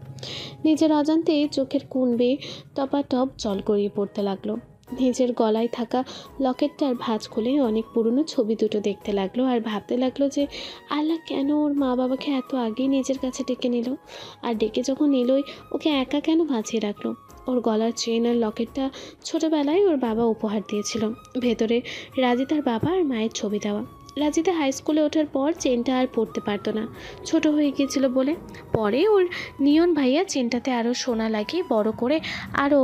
নিজের অজান্তে চোখের কোণ বেয়ে টপাটপ জল গড়িয়ে পড়তে লাগলো। নিজের গলায় থাকা লকেটটার ভাঁজ খুলে অনেক পুরনো ছবি দুটো দেখতে লাগলো আর ভাবতে লাগলো যে আল্লাহ কেন ওর মা বাবাকে এত আগেই নিজের কাছে ডেকে নিল, আর ডেকে যখন নিলই ওকে একা কেন বাঁচিয়ে রাখলো। ওর গলার চেন আর লকেটটা ছোটোবেলায় ওর বাবা উপহার দিয়েছিল, ভেতরে রাজিতার বাবা আর মায়ের ছবি দেওয়া। রাজিতা হাই স্কুলে ওঠার পর চেনটা আর পরতে পারতো না, ছোট হয়ে গিয়েছিল বলে। পরে ওর নিয়ন ভাইয়া চেনটাতে আরও সোনা লাগিয়ে বড় করে আরও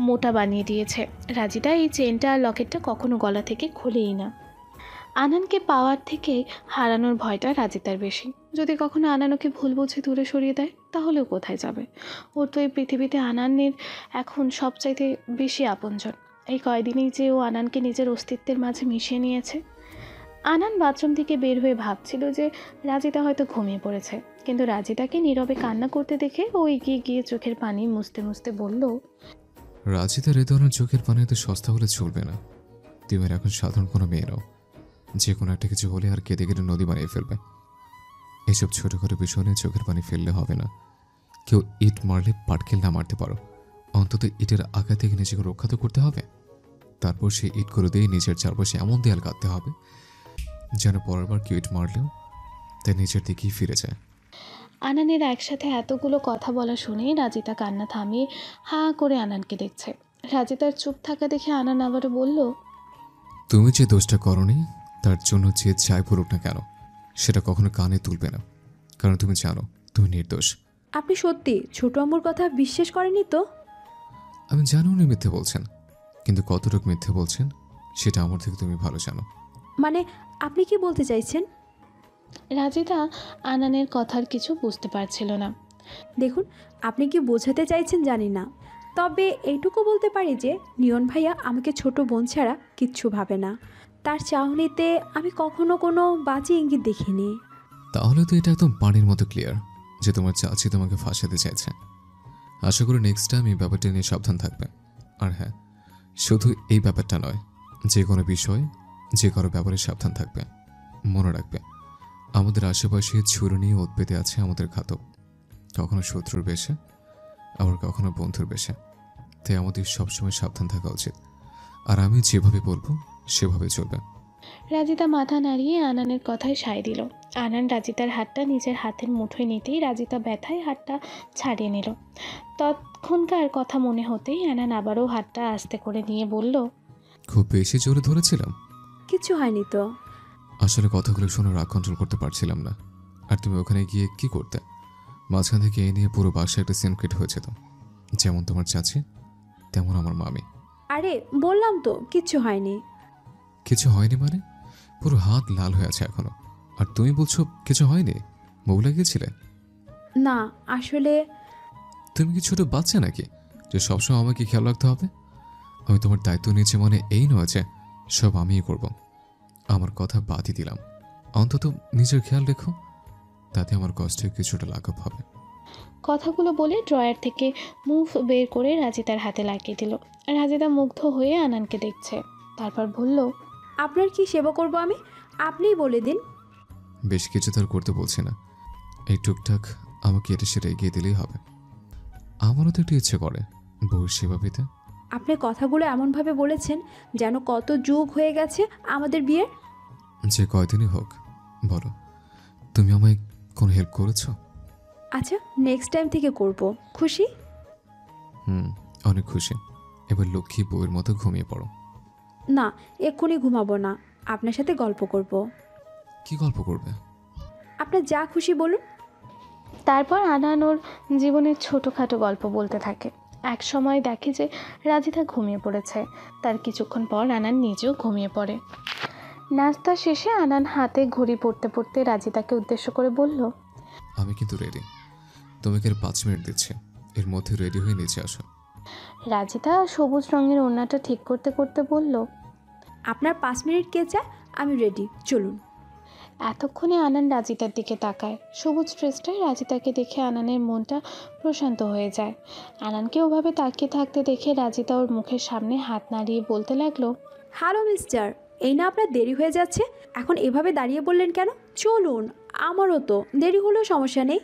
মোটা বানিয়ে দিয়েছে। রাজিতা এই চেনটা আর লকেটটা কখনো গলা থেকে খোলেই না। আনানকে পাওয়ার থেকে হারানোর ভয়টা রাজিতার বেশি। যদি কখনো আনানকে ভুল বুঝে দূরে সরিয়ে দেয় তাহলেও কোথায় যাবে? ওর তো এই পৃথিবীতে আনানের এখন সবচাইতে বেশি আপনজন। এই কয়দিনেই যে ও আনানকে নিজের অস্তিত্বের মাঝে মিশিয়ে নিয়েছে। আনান বাথরুম থেকে বের হয়ে ভাবছিল যে রাজিতা হয়তো ঘুমিয়ে পড়েছে, কিন্তু রাজিতাকে নীরবে কান্না করতে দেখে ও এগিয়ে গিয়ে চোখের পানি মুছতে মুছতে বলল, রাজিতার এই ধরনের চোখের পানি তো সস্তা হলে চলবে না। তুমি এখন সাধারণ কোনো মেয়ে নাও, যে কোনো একটা কিছু হলে আর কেঁদে কেটে নদী বানিয়ে ফেলবে। এইসব ছোটোখাটো বিষয় নিয়ে চোখের পানি ফেললে হবে না। কেউ ইট মারলে পাটকেল না মারতে পারো, অন্তত ইটের আঘাত থেকে নিজেকে রক্ষা তো করতে হবে। তারপর সেই ইটগুলো দিয়ে নিজের চারপাশে এমন দেয়াল গাঁথতে হবে যেন পরের বার কেউ ইট মারলেও তাই নিজের দিকেই ফিরে যায়। আনানের একসাথে এতগুলো কথা বলা শুনে রাজিতা কান্না থামিয়ে হা করে আনানকে দেখছে। রাজিতার চুপ থাকা দেখে আনান আবারও বলল, তুমি যে দোষটা করনি তার জন্য যে যাই বলুক না কেন সেটা কখনো কানে তুলবে না, কারণ তুমি জানো তুমি নির্দোষ। আপনি সত্যি ছোট আম্মুর কথা বিশ্বাস করেননি তো? আমি জানো উনি মিথ্যে বলছেন, কিন্তু কতটুকু মিথ্যে বলছেন সেটা আমার থেকে তুমি ভালো জানো। মানে আপনি কি বলতে চাইছেন? রাজিতা আনানের কথার কিছু বুঝতে পারছিল না। দেখুন, আপনি কি বোঝাতে চাইছেন জানি না, তবে এইটুকু বলতে পারি যে নিয়ন ভাইয়া আমাকে ছোট বোন ছাড়া কিচ্ছু ভাবে না। তার চাহনিতে আমি কখনো কোনো বাজে ইঙ্গিত দেখিনি। তাহলে তো এটা একদম পানির মতো ক্লিয়ার যে তোমার চাচি তোমাকে ফাঁসাতে চাইছে। আশা করি নেক্সট টাইম এই ব্যাপারটা নিয়ে সাবধান থাকবে। আর হ্যাঁ, শুধু এই ব্যাপারটা নয়, যে কোনো বিষয় যে কারো ব্যাপারে সাবধান থাকবে। মনে রাখবে আমাদের আশেপাশে ছুরি নিয়ে ওত পেতে আছে আমাদের ঘাতক, কখনো শত্রুর বেশে আবার কখনো বন্ধুর বেশে। তাই আমাদের সবসময় সাবধান থাকা উচিত। আর আমি যেভাবে বলবো সেভাবে চলবে। রাজিতা মাথা নাড়িয়ে আনানের কথায় সায় দিল। আনান রাজিতার হাতটা নিজের হাতের মুঠোয় নিতেই রাজিতা ব্যথায় হাতটা ছাড়িয়ে নিল। তৎক্ষণকার কথা মনে হতেই আনান আবারও হাতটা আস্তে করে নিয়ে বলল, খুব বেশি জোরে ধরেছিলাম? কিছু হয়নি তো। আসলে কথাগুলো শুনে রাগ কন্ট্রোল করতে পারছিলাম না। আর তুমি ওখানে গিয়ে কি করতে? মাঝখান থেকে এই নিয়ে পুরো বাসায় একটা সিনক্রেট হয়েছে তো, যেমন তোমার চাচি তেমন আমার মামি। আরে বললাম তো কিচ্ছু হয়নি। কিছু হয়নি মানে? পুরো হাত লাল হয়ে আছে এখনো, আর তুমি বলছো কিছু হয়নি? মুখ লাগিয়েছিলে? না আসলে তুমি কি ছোট বাচ্চা নাকি যে সবসময় আমাকে খেয়াল রাখতে হবে? আমি তোমার দায়িত্ব নিয়েছি মানে এই নয় যে সব আমিই করব। আমার কথা বাদই দিলাম, অন্তত নিজের খেয়াল রেখো, তাতে আমার কষ্টে কিছুটা লাঘব হবে। কথাগুলো বলে ড্রয়ার থেকে মুভ বের করে রাজিতার হাতে লাগিয়ে দিল। রাজিতা মুগ্ধ হয়ে আনানকে দেখছে, তারপর বলল, আপনার কি সেবা করব আমি? আপনিই বলে দিন। বেশ কিছু তার করতে বলছি না, এই টুকটাক আমাকে এটা সেটা এগিয়ে দিলেই হবে। আমারও তো একটু ইচ্ছে করে বউর সেবা পেতে। আপনি কথাগুলো এমনভাবে বলেছেন যেন কত যুগ হয়ে গেছে আমাদের বিয়ের। যে কয়দিনই হোক, বলো তুমি আমায় কোনো হেল্প করেছো? আচ্ছা নেক্সট টাইম থেকে করব। খুশি? অনেক খুশি। এবার লক্ষ্মী বউয়ের মতো ঘুমিয়ে পড়ো। না এক্ষুনি ঘুমাবো না, আপনার সাথে গল্প করব। কি গল্প করবে? আপনার যা খুশি বলুন। তারপর আনান ওর জীবনের ছোটোখাটো গল্প বলতে থাকে। এক সময় দেখে যে রাজিতা ঘুমিয়ে পড়েছে। তার কিছুক্ষণ পর আনান নিজেও ঘুমিয়ে পড়ে। নাস্তা শেষে আনান হাতে ঘড়ি পড়তে পড়তে রাজিতাকে উদ্দেশ্য করে বলল, আমি কিন্তু রেডি, তোমাকে 5 মিনিট দিচ্ছি, এর মধ্যে রেডি হয়ে নিচে আসো। রাজিতা সবুজ রঙের ওড়নাটা ঠিক করতে করতে বলল, আপনার 5 মিনিট কে চায়, আমি রেডি, চলুন। এতক্ষণে আনান রাজিতার দিকে তাকায়। সবুজ ড্রেসটায় রাজিতাকে দেখে আনানের মনটা প্রশান্ত হয়ে যায়। আনানকে ওভাবে তাকিয়ে থাকতে দেখে রাজিতা ওর মুখের সামনে হাত নাড়িয়ে বলতে লাগলো, হ্যালো মিস্টার, এই না আপনার দেরি হয়ে যাচ্ছে, এখন এভাবে দাঁড়িয়ে বললেন কেন? চলুন, আমারও তো দেরি হলেও সমস্যা নেই।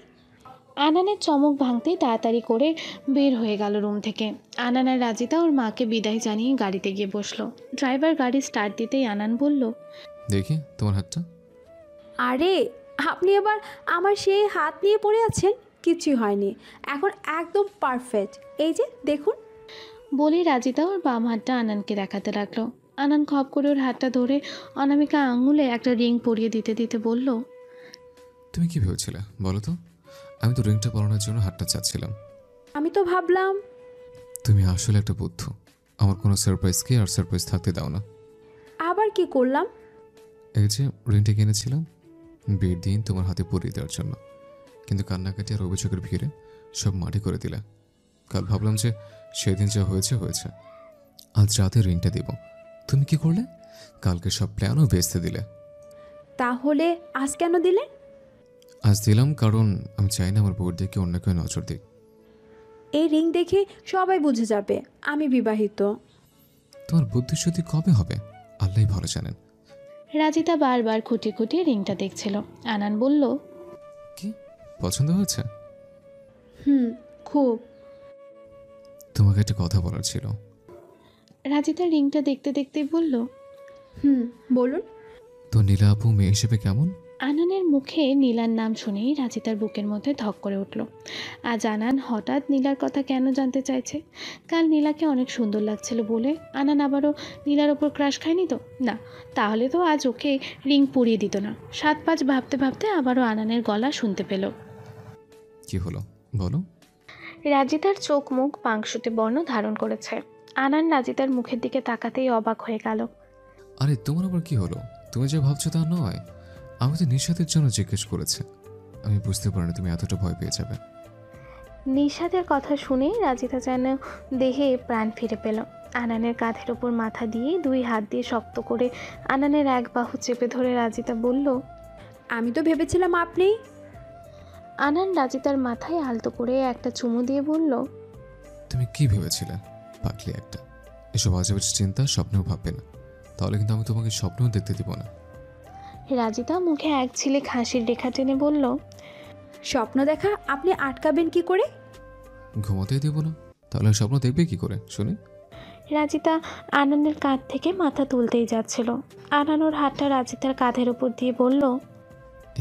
আনানের চমক ভাঙতেই তাড়াতাড়ি করে বের হয়ে গেল রুম থেকে। আনান আর রাজিতা ওর মাকে বিদায় জানিয়ে গাড়িতে গিয়ে বসলো। ড্রাইভার গাড়ি স্টার্ট দিতেই আনান বলল, দেখি তোমার হাতটা। আরে আপনি এবার আমার সেই হাত নিয়ে পড়ে আছেন, কিছুই হয়নি, এখন একদম পারফেক্ট, এই যে দেখুন। বলেই রাজিতা ওর বাম হাতটা আনানকে দেখাতে লাগলো। আনান খপ করে ওর হাতটা ধরে অনামিকা আঙুলে একটা রিং পরিয়ে দিতে দিতে বলল, তুমি কি ভেবেছিলে বলো তো? আমি তো রিংটা পরানোর জন্য হাতটা চাচ্ছিলাম। আমি তো ভাবলাম তুমি আসলে একটা বুদ্ধু, আমার কোনো সারপ্রাইজকে আর সারপ্রাইজ থাকতে দাও না। আবার কি করলাম? এই যে রিংটা কিনেছিলাম বিয়ের দিন তোমার হাতে পরিয়ে দেওয়ার জন্য, কিন্তু কান্নাকাটি আর অভিযোগের ভিড়ে সব মাটি করে দিলে। কাল ভাবলাম যে সেদিন যা হয়েছে হয়েছে, আজ রাতে রিংটা দিব। তুমি কি করলে? কালকে সব প্ল্যানও বেচতে দিলে। তাহলে আজ কেন দিলে? আজ দিলাম কারণ আমি চাই না আমার বউর দিকে অন্য কেউ নজর দিক। এই রিং দেখে সবাই বুঝে যাবে আমি বিবাহিত। তোমার বুদ্ধিশুদ্ধি কবে হবে আল্লাহই ভালো জানেন। রাজিতা বারবার খুঁটিয়ে খুঁটিয়ে রিংটা দেখছিল। আনান বলল, কি পছন্দ হয়েছে? খুব। তোমাকে একটা কথা বলার ছিল। রাজিতা রিংটা দেখতে দেখতেই বলল, বলুন। তো নীলা আপু মেয়ে হিসেবে কেমন? আনানের মুখে নীলার নাম শুনেই রাজিতার বুকের মধ্যে ধক করে উঠল। আজ আনান হঠাৎ নীলার কথা কেন জানতে চাইছে? কাল নীলাকে অনেক সুন্দর লাগছিল বলে আনান আবারও নীলার ওপর ক্রাশ খায়নি তো? না, তাহলে তো আজ ওকে রিং পরিয়ে দিত না। 7-5 ভাবতে ভাবতে আবারও আনানের গলা শুনতে পেল। কি হলো বলো? রাজিতার চোখ মুখ পাংশুটে বর্ণ ধারণ করেছে। আনান রাজিতার মুখের দিকে তাকাতেই অবাক হয়ে গেল। আরে তোমার আবার কি হলো? তুমি যে ভাবছো তা নয়, আমি তো নিশাতের জন্য জিজ্ঞেস করেছি। আমি বুঝতে পারিনি তুমি এতটা ভয় পেয়ে যাবে। নিশাতের কথা শুনেই রাজিতা যেন দেহে প্রাণ ফিরে পেল। আনানের কাঁধের ওপর মাথা দিয়ে 2 হাত দিয়ে শক্ত করে আনানের এক বাহু চেপে ধরে রাজিতা বলল, আমি তো ভেবেছিলাম আপনি। আনান রাজিতার মাথায় আলতো করে একটা চুমু দিয়ে বলল, তুমি কি ভেবেছিলে পাগলি একটা? এসব আজেবাজে চিন্তা স্বপ্নেও ভাববে না, তাহলে কিন্তু আমি তোমাকে স্বপ্নেও দেখতে দিব না। রাজিতা মুখে এক ছিলে হাসির রেখা টেনে বলল, স্বপ্ন দেখা আপনি আটকাবেন কি করে? ঘুমোতেই দেব না, তাহলে স্বপ্ন দেখবে কি করে শুনি? রাজিতা আনানের কাঁধ থেকে মাথা তুলতেই যাচ্ছিল। আনান ওর হাতটা রাজিতার কাঁধের উপর দিয়ে বলল,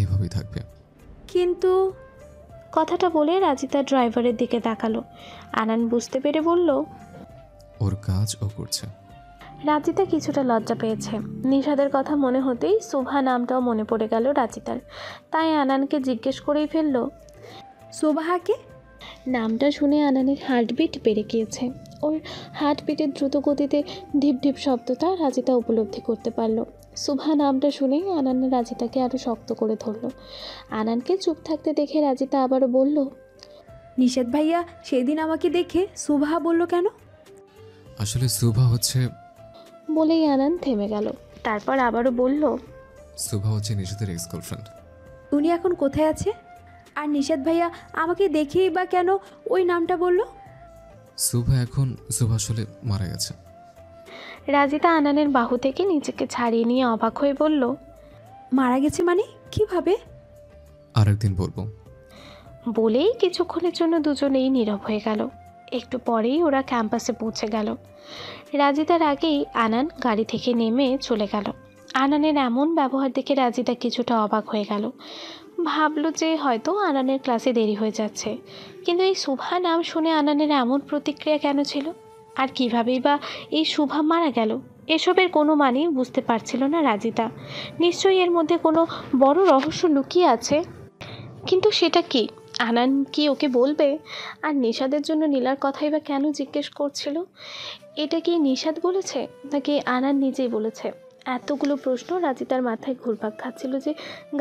এভাবেই থাকবে। কিন্তু কথাটা বলে রাজিতা ড্রাইভারের দিকে তাকালো। আনান বুঝতে পেরে বলল, ওর কাজ ও করছে। রাজিতা কিছুটা লজ্জা পেয়েছে। নিশাদের কথা মনে হতেই সুভা নামটাও মনে পড়ে গেল রাজিতার। তাই আনানকে জিজ্ঞেস করেই ফেলল, সোবাহাকে? নামটা শুনে আনানের হার্টবিট বেড়ে গিয়েছে। ওর হার্টবিটের দ্রুত গতিতে ঢিপ ঢিপ শব্দটা রাজিতা উপলব্ধি করতে পারলো। সুভা নামটা শুনেই আনান রাজিতাকে আরও শক্ত করে ধরল। আনানকে চুপ থাকতে দেখে রাজিতা আবারও বলল, নিষাদ ভাইয়া সেদিন আমাকে দেখে সুবাহা বলল কেন? আসলে সুভা হচ্ছে বলেই আনান থেমে গেল। তারপর আবারও বলল, সুভা হচ্ছে নিশাতের এক্স গার্লফ্রেন্ড। উনি এখন কোথায় আছে? আর নিষাদ ভাইয়া আমাকে দেখেই বা কেন ওই নামটা বলল? সুভা আসলে মারা গেছে। রাজিতা আনানের বাহু থেকে নিজেকে ছাড়িয়ে নিয়ে অবাক হয়ে বলল, মারা গেছে মানে কিভাবে? আরেকদিন বলবো। বলেই কিছুক্ষণের জন্য দুজনেই নীরব হয়ে গেল। একটু পরেই ওরা ক্যাম্পাসে পৌঁছে গেল। রাজিতার আগেই আনান গাড়ি থেকে নেমে চলে গেল। আনানের এমন ব্যবহার দেখে রাজিতা কিছুটা অবাক হয়ে গেল। ভাবলো যে হয়তো আনানের ক্লাসে দেরি হয়ে যাচ্ছে, কিন্তু এই শুভা নাম শুনে আনানের এমন প্রতিক্রিয়া কেন ছিল? আর কীভাবেই বা এই শুভা মারা গেল? এসবের কোনো মানেই বুঝতে পারছিল না রাজিতা। নিশ্চয়ই এর মধ্যে কোনো বড় রহস্য লুকিয়ে আছে, কিন্তু সেটা কি? আনান কি ওকে বলবে? আর নিষাদের জন্য নীলার কথাই বা কেন জিজ্ঞেস করছিল? এটা কি নিষাদ বলেছে নাকি আনান নিজেই বলেছে? এতগুলো প্রশ্ন রাজিতার মাথায় ঘুরপাক খাচ্ছিল যে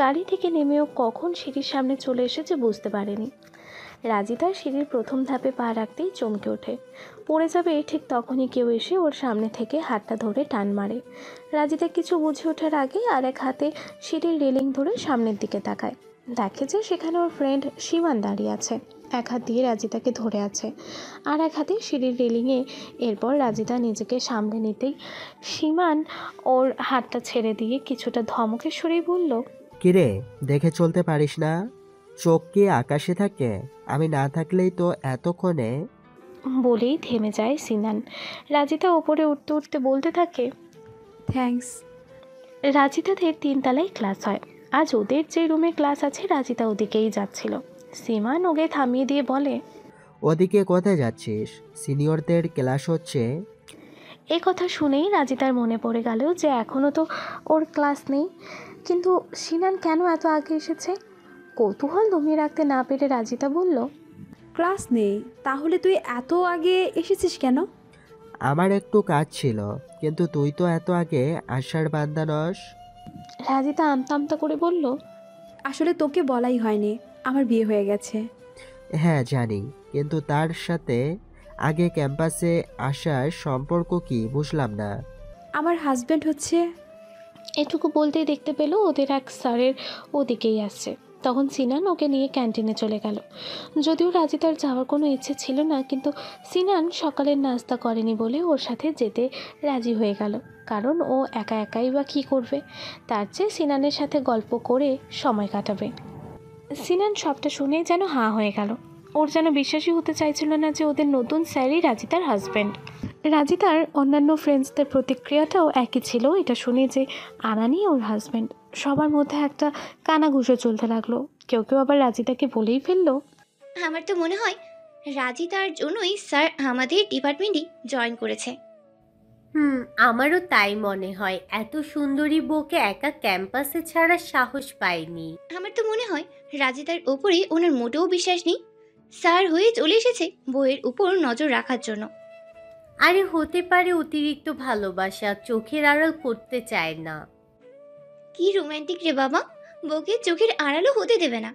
গাড়ি থেকে নেমেও কখন সিঁড়ির সামনে চলে এসেছে বুঝতে পারেনি। রাজিতার সিঁড়ির প্রথম ধাপে পা রাখতেই চমকে ওঠে। পড়ে যাবে ঠিক তখনই কেউ এসে ওর সামনে থেকে হাতটা ধরে টান মারে। রাজিতা কিছু বুঝে ওঠার আগে আর এক হাতে সিঁড়ির রেলিং ধরে সামনের দিকে তাকায়। দেখে যে সেখানে ওর ফ্রেন্ড সীমান দাঁড়িয়ে আছে। এক হাত দিয়ে রাজিতাকে ধরে আছে, আর এক হাতে সিঁড়ির রেলিংয়ে। এরপর রাজিতা নিজেকে সামলে নিতেই সীমান ওর হাতটা ছেড়ে দিয়ে কিছুটা ধমকের সুরেই বলল, কিরে, দেখে চলতে পারিস না? চোখ কি আকাশে থাকে? আমি না থাকলেই তো এতক্ষণে। বলেই থেমে যায় সিনান। রাজিতা ওপরে উঠতে উঠতে বলতে থাকে, থ্যাঙ্কস। রাজিতাদের 3 তলায় ক্লাস হয়। আজ ওদের যে রুমে ক্লাস আছে রাজিতা ওদিকেই যাচ্ছিল। সীমান ওকে থামিয়ে দিয়ে বলে, ওদিকে কোথায় যাচ্ছিস? সিনিয়রদের ক্লাস হচ্ছে। এই কথা শুনেই রাজিতার মনে পড়ে গেল যে এখনও তো ওর ক্লাস নেই, কিন্তু সিনান কেন এত আগে এসেছে? কৌতূহল দমিয়ে রাখতে না পেরে রাজিতা বলল, ক্লাস নেই? তাহলে তুই এত আগে এসেছিস কেন? আমার একটু কাজ ছিল, কিন্তু তুই তো এত আগে আসার বান্দা নস। রাজিতা আমতা আমতা করে বলল, আসলে তোকে বলাই হয়নি, আমার বিয়ে হয়ে গেছে। হ্যাঁ জানি, কিন্তু তার সাথে আগে ক্যাম্পাসে আসার সম্পর্ক কি বুঝলাম না। আমার হাজব্যান্ড হচ্ছে। এটুকু বলতেই দেখতে পেল ওদের এক স্যারের ওদিকেই আসছে। তখন সিনান ওকে নিয়ে ক্যান্টিনে চলে গেল। যদিও রাজিতার যাওয়ার কোনো ইচ্ছে ছিল না, কিন্তু সিনান সকালের নাস্তা করেনি বলে ওর সাথে যেতে রাজি হয়ে গেল। কারণ ও একা একাই বা কী করবে, তার চেয়ে সিনানের সাথে গল্প করে সময় কাটাবে। সিনান সবটা শুনেই যেন হাঁ হয়ে গেল। ওর যেন বিশ্বাসই হতে চাইছিল না যে ওদের নতুন স্যারই রাজিতার হাজব্যান্ড। রাজিতার অন্যান্য ফ্রেন্ডসদের প্রতিক্রিয়াটাও একই ছিল এটা শুনে যে আনানই ওর হাজব্যান্ড। সবার মধ্যে একটা কানাঘুষো চলতে লাগলো। কেউ কেউ আবার রাজিতাকে বলেই ফেললো, আমার তো মনে হয় রাজিতার জন্যই স্যার আমাদের ডিপার্টমেন্টই জয়েন করেছে। আমারও তাই মনে হয়। এত সুন্দরী বউকে একা ক্যাম্পাসে ছাড়ার সাহস পায়নি। আমার তো মনে হয় রাজিতার উপরে ওনার মোটেও বিশ্বাস নেই। স্যার হয়ে চলে এসেছে বইয়ের উপর নজর রাখার জন্য। আরে হতে পারে অতিরিক্ত ভালোবাসা, চোখের আড়াল করতে চায় না। কি রোমান্টিক রে বাবা, বউকে চোখের আড়ালও হতে দেবে না।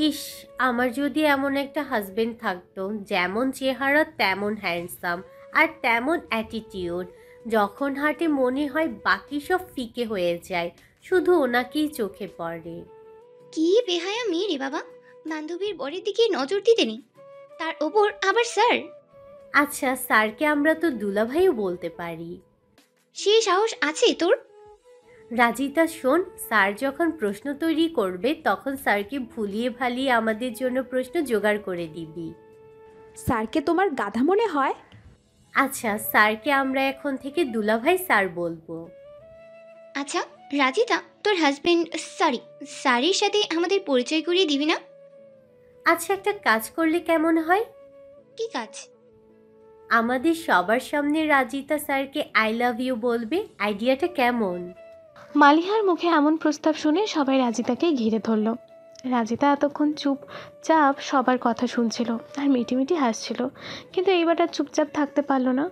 ইস, আমার যদি এমন একটা হাজবেন্ড থাকতো, যেমন চেহারা তেমন হ্যান্ডসাম আর তেমন অ্যাটিটিউড। যখন হাঁটে মনে হয় বাকি সব ফিকে হয়ে যায়, শুধু ওনাকেই চোখে পড়ে। কি বেহায়া মেয়ে রে বাবা, বান্ধবীর বরের দিকে নজর দিতে নেই, তার ওপর আবার স্যার। আচ্ছা, স্যারকে আমরা তো দুলাভাইও বলতে পারি। সে সাহস আছে তোর? রাজিতা শোন, স্যার যখন প্রশ্ন তৈরি করবে তখন স্যারকে ভুলিয়ে ভালিয়ে আমাদের জন্য প্রশ্ন জোগাড় করে দিবি। স্যারকে তোমার গাধা মনে হয়? আচ্ছা, স্যারকে আমরা এখন থেকে দুলাভাই স্যার বলবো। আচ্ছা রাজিতা, তোর হাজবেন্ড স্যারের সাথে আমাদের পরিচয় করিয়ে দিবি না? আচ্ছা, একটা কাজ করলে কেমন হয়? কি কাজ? আমাদের সবার সামনে রাজিতা স্যারকে আই লাভ ইউ বলবে। আইডিয়াটা কেমন? মালিহার মুখে এমন প্রস্তাব শুনে সবাই রাজিতাকে ঘিরে ধরল। রাজিতা এতক্ষণ চুপচাপ সবার কথা শুনছিল আর মিটিমিটি হাসছিল, কিন্তু এইবার আর চুপচাপ থাকতে পারলো না।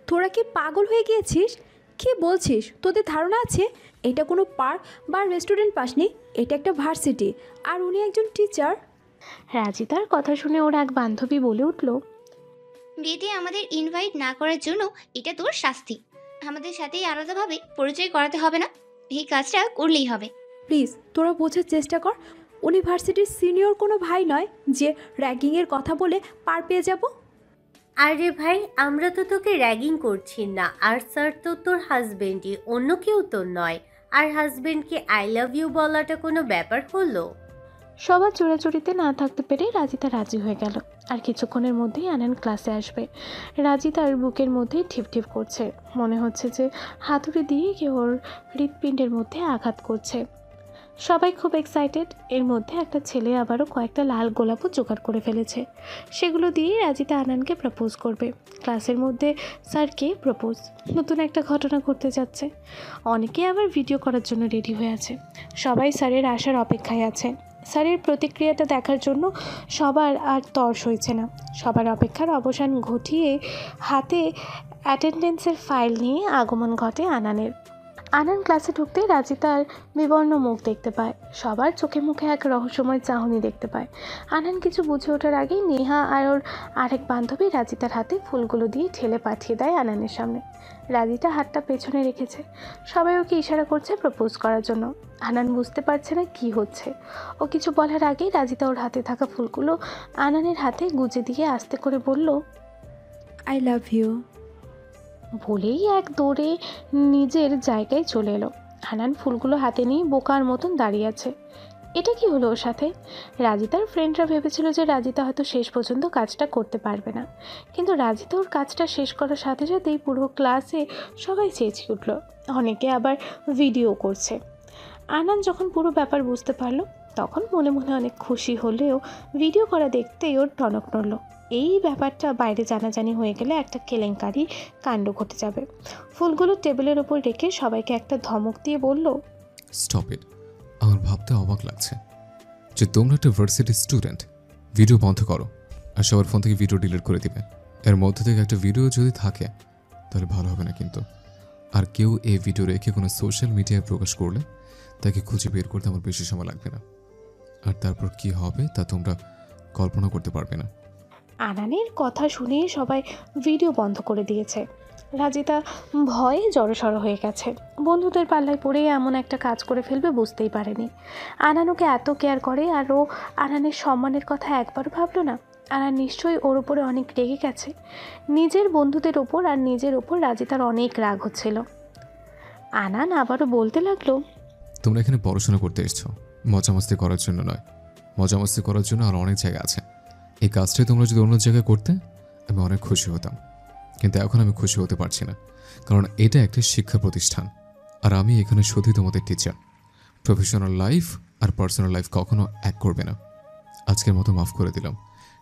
তোরা কি পাগল হয়ে গিয়েছিস? কি বলছিস? তোদের ধারণা আছে এটা কোনো পার্ক বা রেস্টুরেন্ট পাসনি? এটা একটা ভার্সিটি, আর উনি একজন টিচার। রাজিতার কথা শুনে ওর এক বান্ধবী বলে উঠল, বিয়েতে আমাদের ইনভাইট না করার জন্য এটা তোর শাস্তি। আমাদের সাথে আলাদাভাবে পরিচয় করাতে হবে না, এই কাজটা করলেই হবে। প্লিজ তোরা বোঝার চেষ্টা কর, উনি ভার্সিটির সিনিয়র কোনো ভাই নয় যে র্যাগিংয়ের কথা বলে পার পেয়ে যাব। আরে ভাই, আমরা তো তোকে র্যাগিং করছি না, আর স্যার তো তোর হাজবেন্ডই, অন্য কেউ তো নয়। আর হাজবেন্ডকে আই লাভ ইউ বলাটা কোনো ব্যাপার হলো? সবার চোরাচুরিতে না থাকতে পেরে রাজিতা রাজি হয়ে গেল। আর কিছুক্ষণের মধ্যেই আনান ক্লাসে আসবে। রাজিতার বুকের মধ্যেই ঠিপ ঠিপ করছে, মনে হচ্ছে যে হাতুড়ি দিয়ে কেউ ওর হৃৎপিণ্ডের মধ্যে আঘাত করছে। সবাই খুব এক্সাইটেড। এর মধ্যে একটা ছেলে আবারও কয়েকটা লাল গোলাপও জোগাড় করে ফেলেছে, সেগুলো দিয়েই রাজিতা আনানকে প্রপোজ করবে। ক্লাসের মধ্যে স্যারকে প্রপোজ, নতুন একটা ঘটনা ঘটতে যাচ্ছে। অনেকে আবার ভিডিও করার জন্য রেডি হয়ে আছে। সবাই স্যারের আসার অপেক্ষায় আছে। স্যারের প্রতিক্রিয়াটা দেখার জন্য সবার আর তর সইছে না। সবার অপেক্ষার অবসান ঘটিয়ে হাতে অ্যাটেন্ডেন্সের ফাইল নিয়ে আগমন ঘটে আনানের। আনান ক্লাসে ঢুকতে রাজিতার বিবর্ণ মুখ দেখতে পায়। সবার চোখে মুখে এক রহস্যময় চাহনি দেখতে পায়। আনান কিছু বুঝে ওঠার আগেই নেহা আর ওর আরেক বান্ধবী রাজিতার হাতে ফুলগুলো দিয়ে ঠেলে পাঠিয়ে দেয় আনানের সামনে। রাজিতা হাতটা পেছনে রেখেছে। সবাই ওকে ইশারা করছে প্রপোজ করার জন্য। আনান বুঝতে পারছে না কি হচ্ছে। ও কিছু বলার আগেই রাজিতা ওর হাতে থাকা ফুলগুলো আনানের হাতে গুজে দিয়ে আস্তে করে বলল, আই লাভ ইউ। বলেই এক দৌড়ে নিজের জায়গায় চলে এলো। আনান ফুলগুলো হাতে নিয়ে বোকার মতন দাঁড়িয়ে আছে। এটা কি হলো ওর সাথে? রাজিতার ফ্রেন্ডরা ভেবেছিল যে রাজিতা হয়তো শেষ পর্যন্ত কাজটা করতে পারবে না, কিন্তু রাজিতা ওর কাজটা শেষ করার সাথে সাথেই পুরো ক্লাসে সবাই চেঁচিয়ে উঠল। অনেকে আবার ভিডিও করছে। আনান যখন পুরো ব্যাপার বুঝতে পারলো, তখন মনে মনে অনেক খুশি হলেও ভিডিও করা দেখতেই ওর টনক নড়ল। এই ব্যাপারটা বাইরে জানাজানি হয়ে গেলে একটা কেলেঙ্কারি কাণ্ড ঘটে যাবে। ফুলগুলো টেবিলের ওপর রেখে সবাইকে একটা ধমক দিয়ে বলল, স্টপ ইট। আমার ভাবতে অবাক লাগছে যে তোমরা একটা ভার্সিটি স্টুডেন্ট। ভিডিও বন্ধ করো আর সবার ফোন থেকে ভিডিও ডিলিট করে দিবে। এর মধ্যে থেকে একটা ভিডিও যদি থাকে তাহলে ভালো হবে না কিন্তু। আর কেউ এই ভিডিও রেখে কোনো সোশ্যাল মিডিয়ায় প্রকাশ করলে তাকে খুঁজে বের করতে আমার বেশি সময় লাগবে না। আর তারপর কি হবে তা তোমরা কল্পনা করতে পারবে না। আনানের কথা শুনে সবাই ভিডিও বন্ধ করে দিয়েছে। রাজিতা ভয়ে জড়সড় হয়ে গেছে। বন্ধুদের পাল্লায় পড়ে এমন একটা কাজ করে ফেলবে বুঝতেই পারেনি। আনান ওকে এত কেয়ার করে, আর ও আনানের সম্মানের কথা একবারও ভাবলো না। আনান নিশ্চয়ই ওর উপরে অনেক রেগে গেছে। নিজের বন্ধুদের ওপর আর নিজের ওপর রাজিতার অনেক রাগ হচ্ছিল। আনান আবারও বলতে লাগলো, তোমরা এখানে পড়াশোনা করতে এসছো, মজামস্তি করার জন্য নয়। মজামস্তি করার জন্য আর অনেক জায়গা আছে। এই কাজটাই তোমরা যদি অন্য জায়গায় করতে আমি অনেক খুশি হতাম, কিন্তু এখন আমি খুশি হতে পারছি না, কারণ এটা একটা শিক্ষা প্রতিষ্ঠান আর আমি এখানে শুধুই তোমাদের টিচার। প্রফেশনাল লাইফ আর পার্সোনাল লাইফ কখনো এক করবে না। আজকের মতো মাফ করে দিলাম।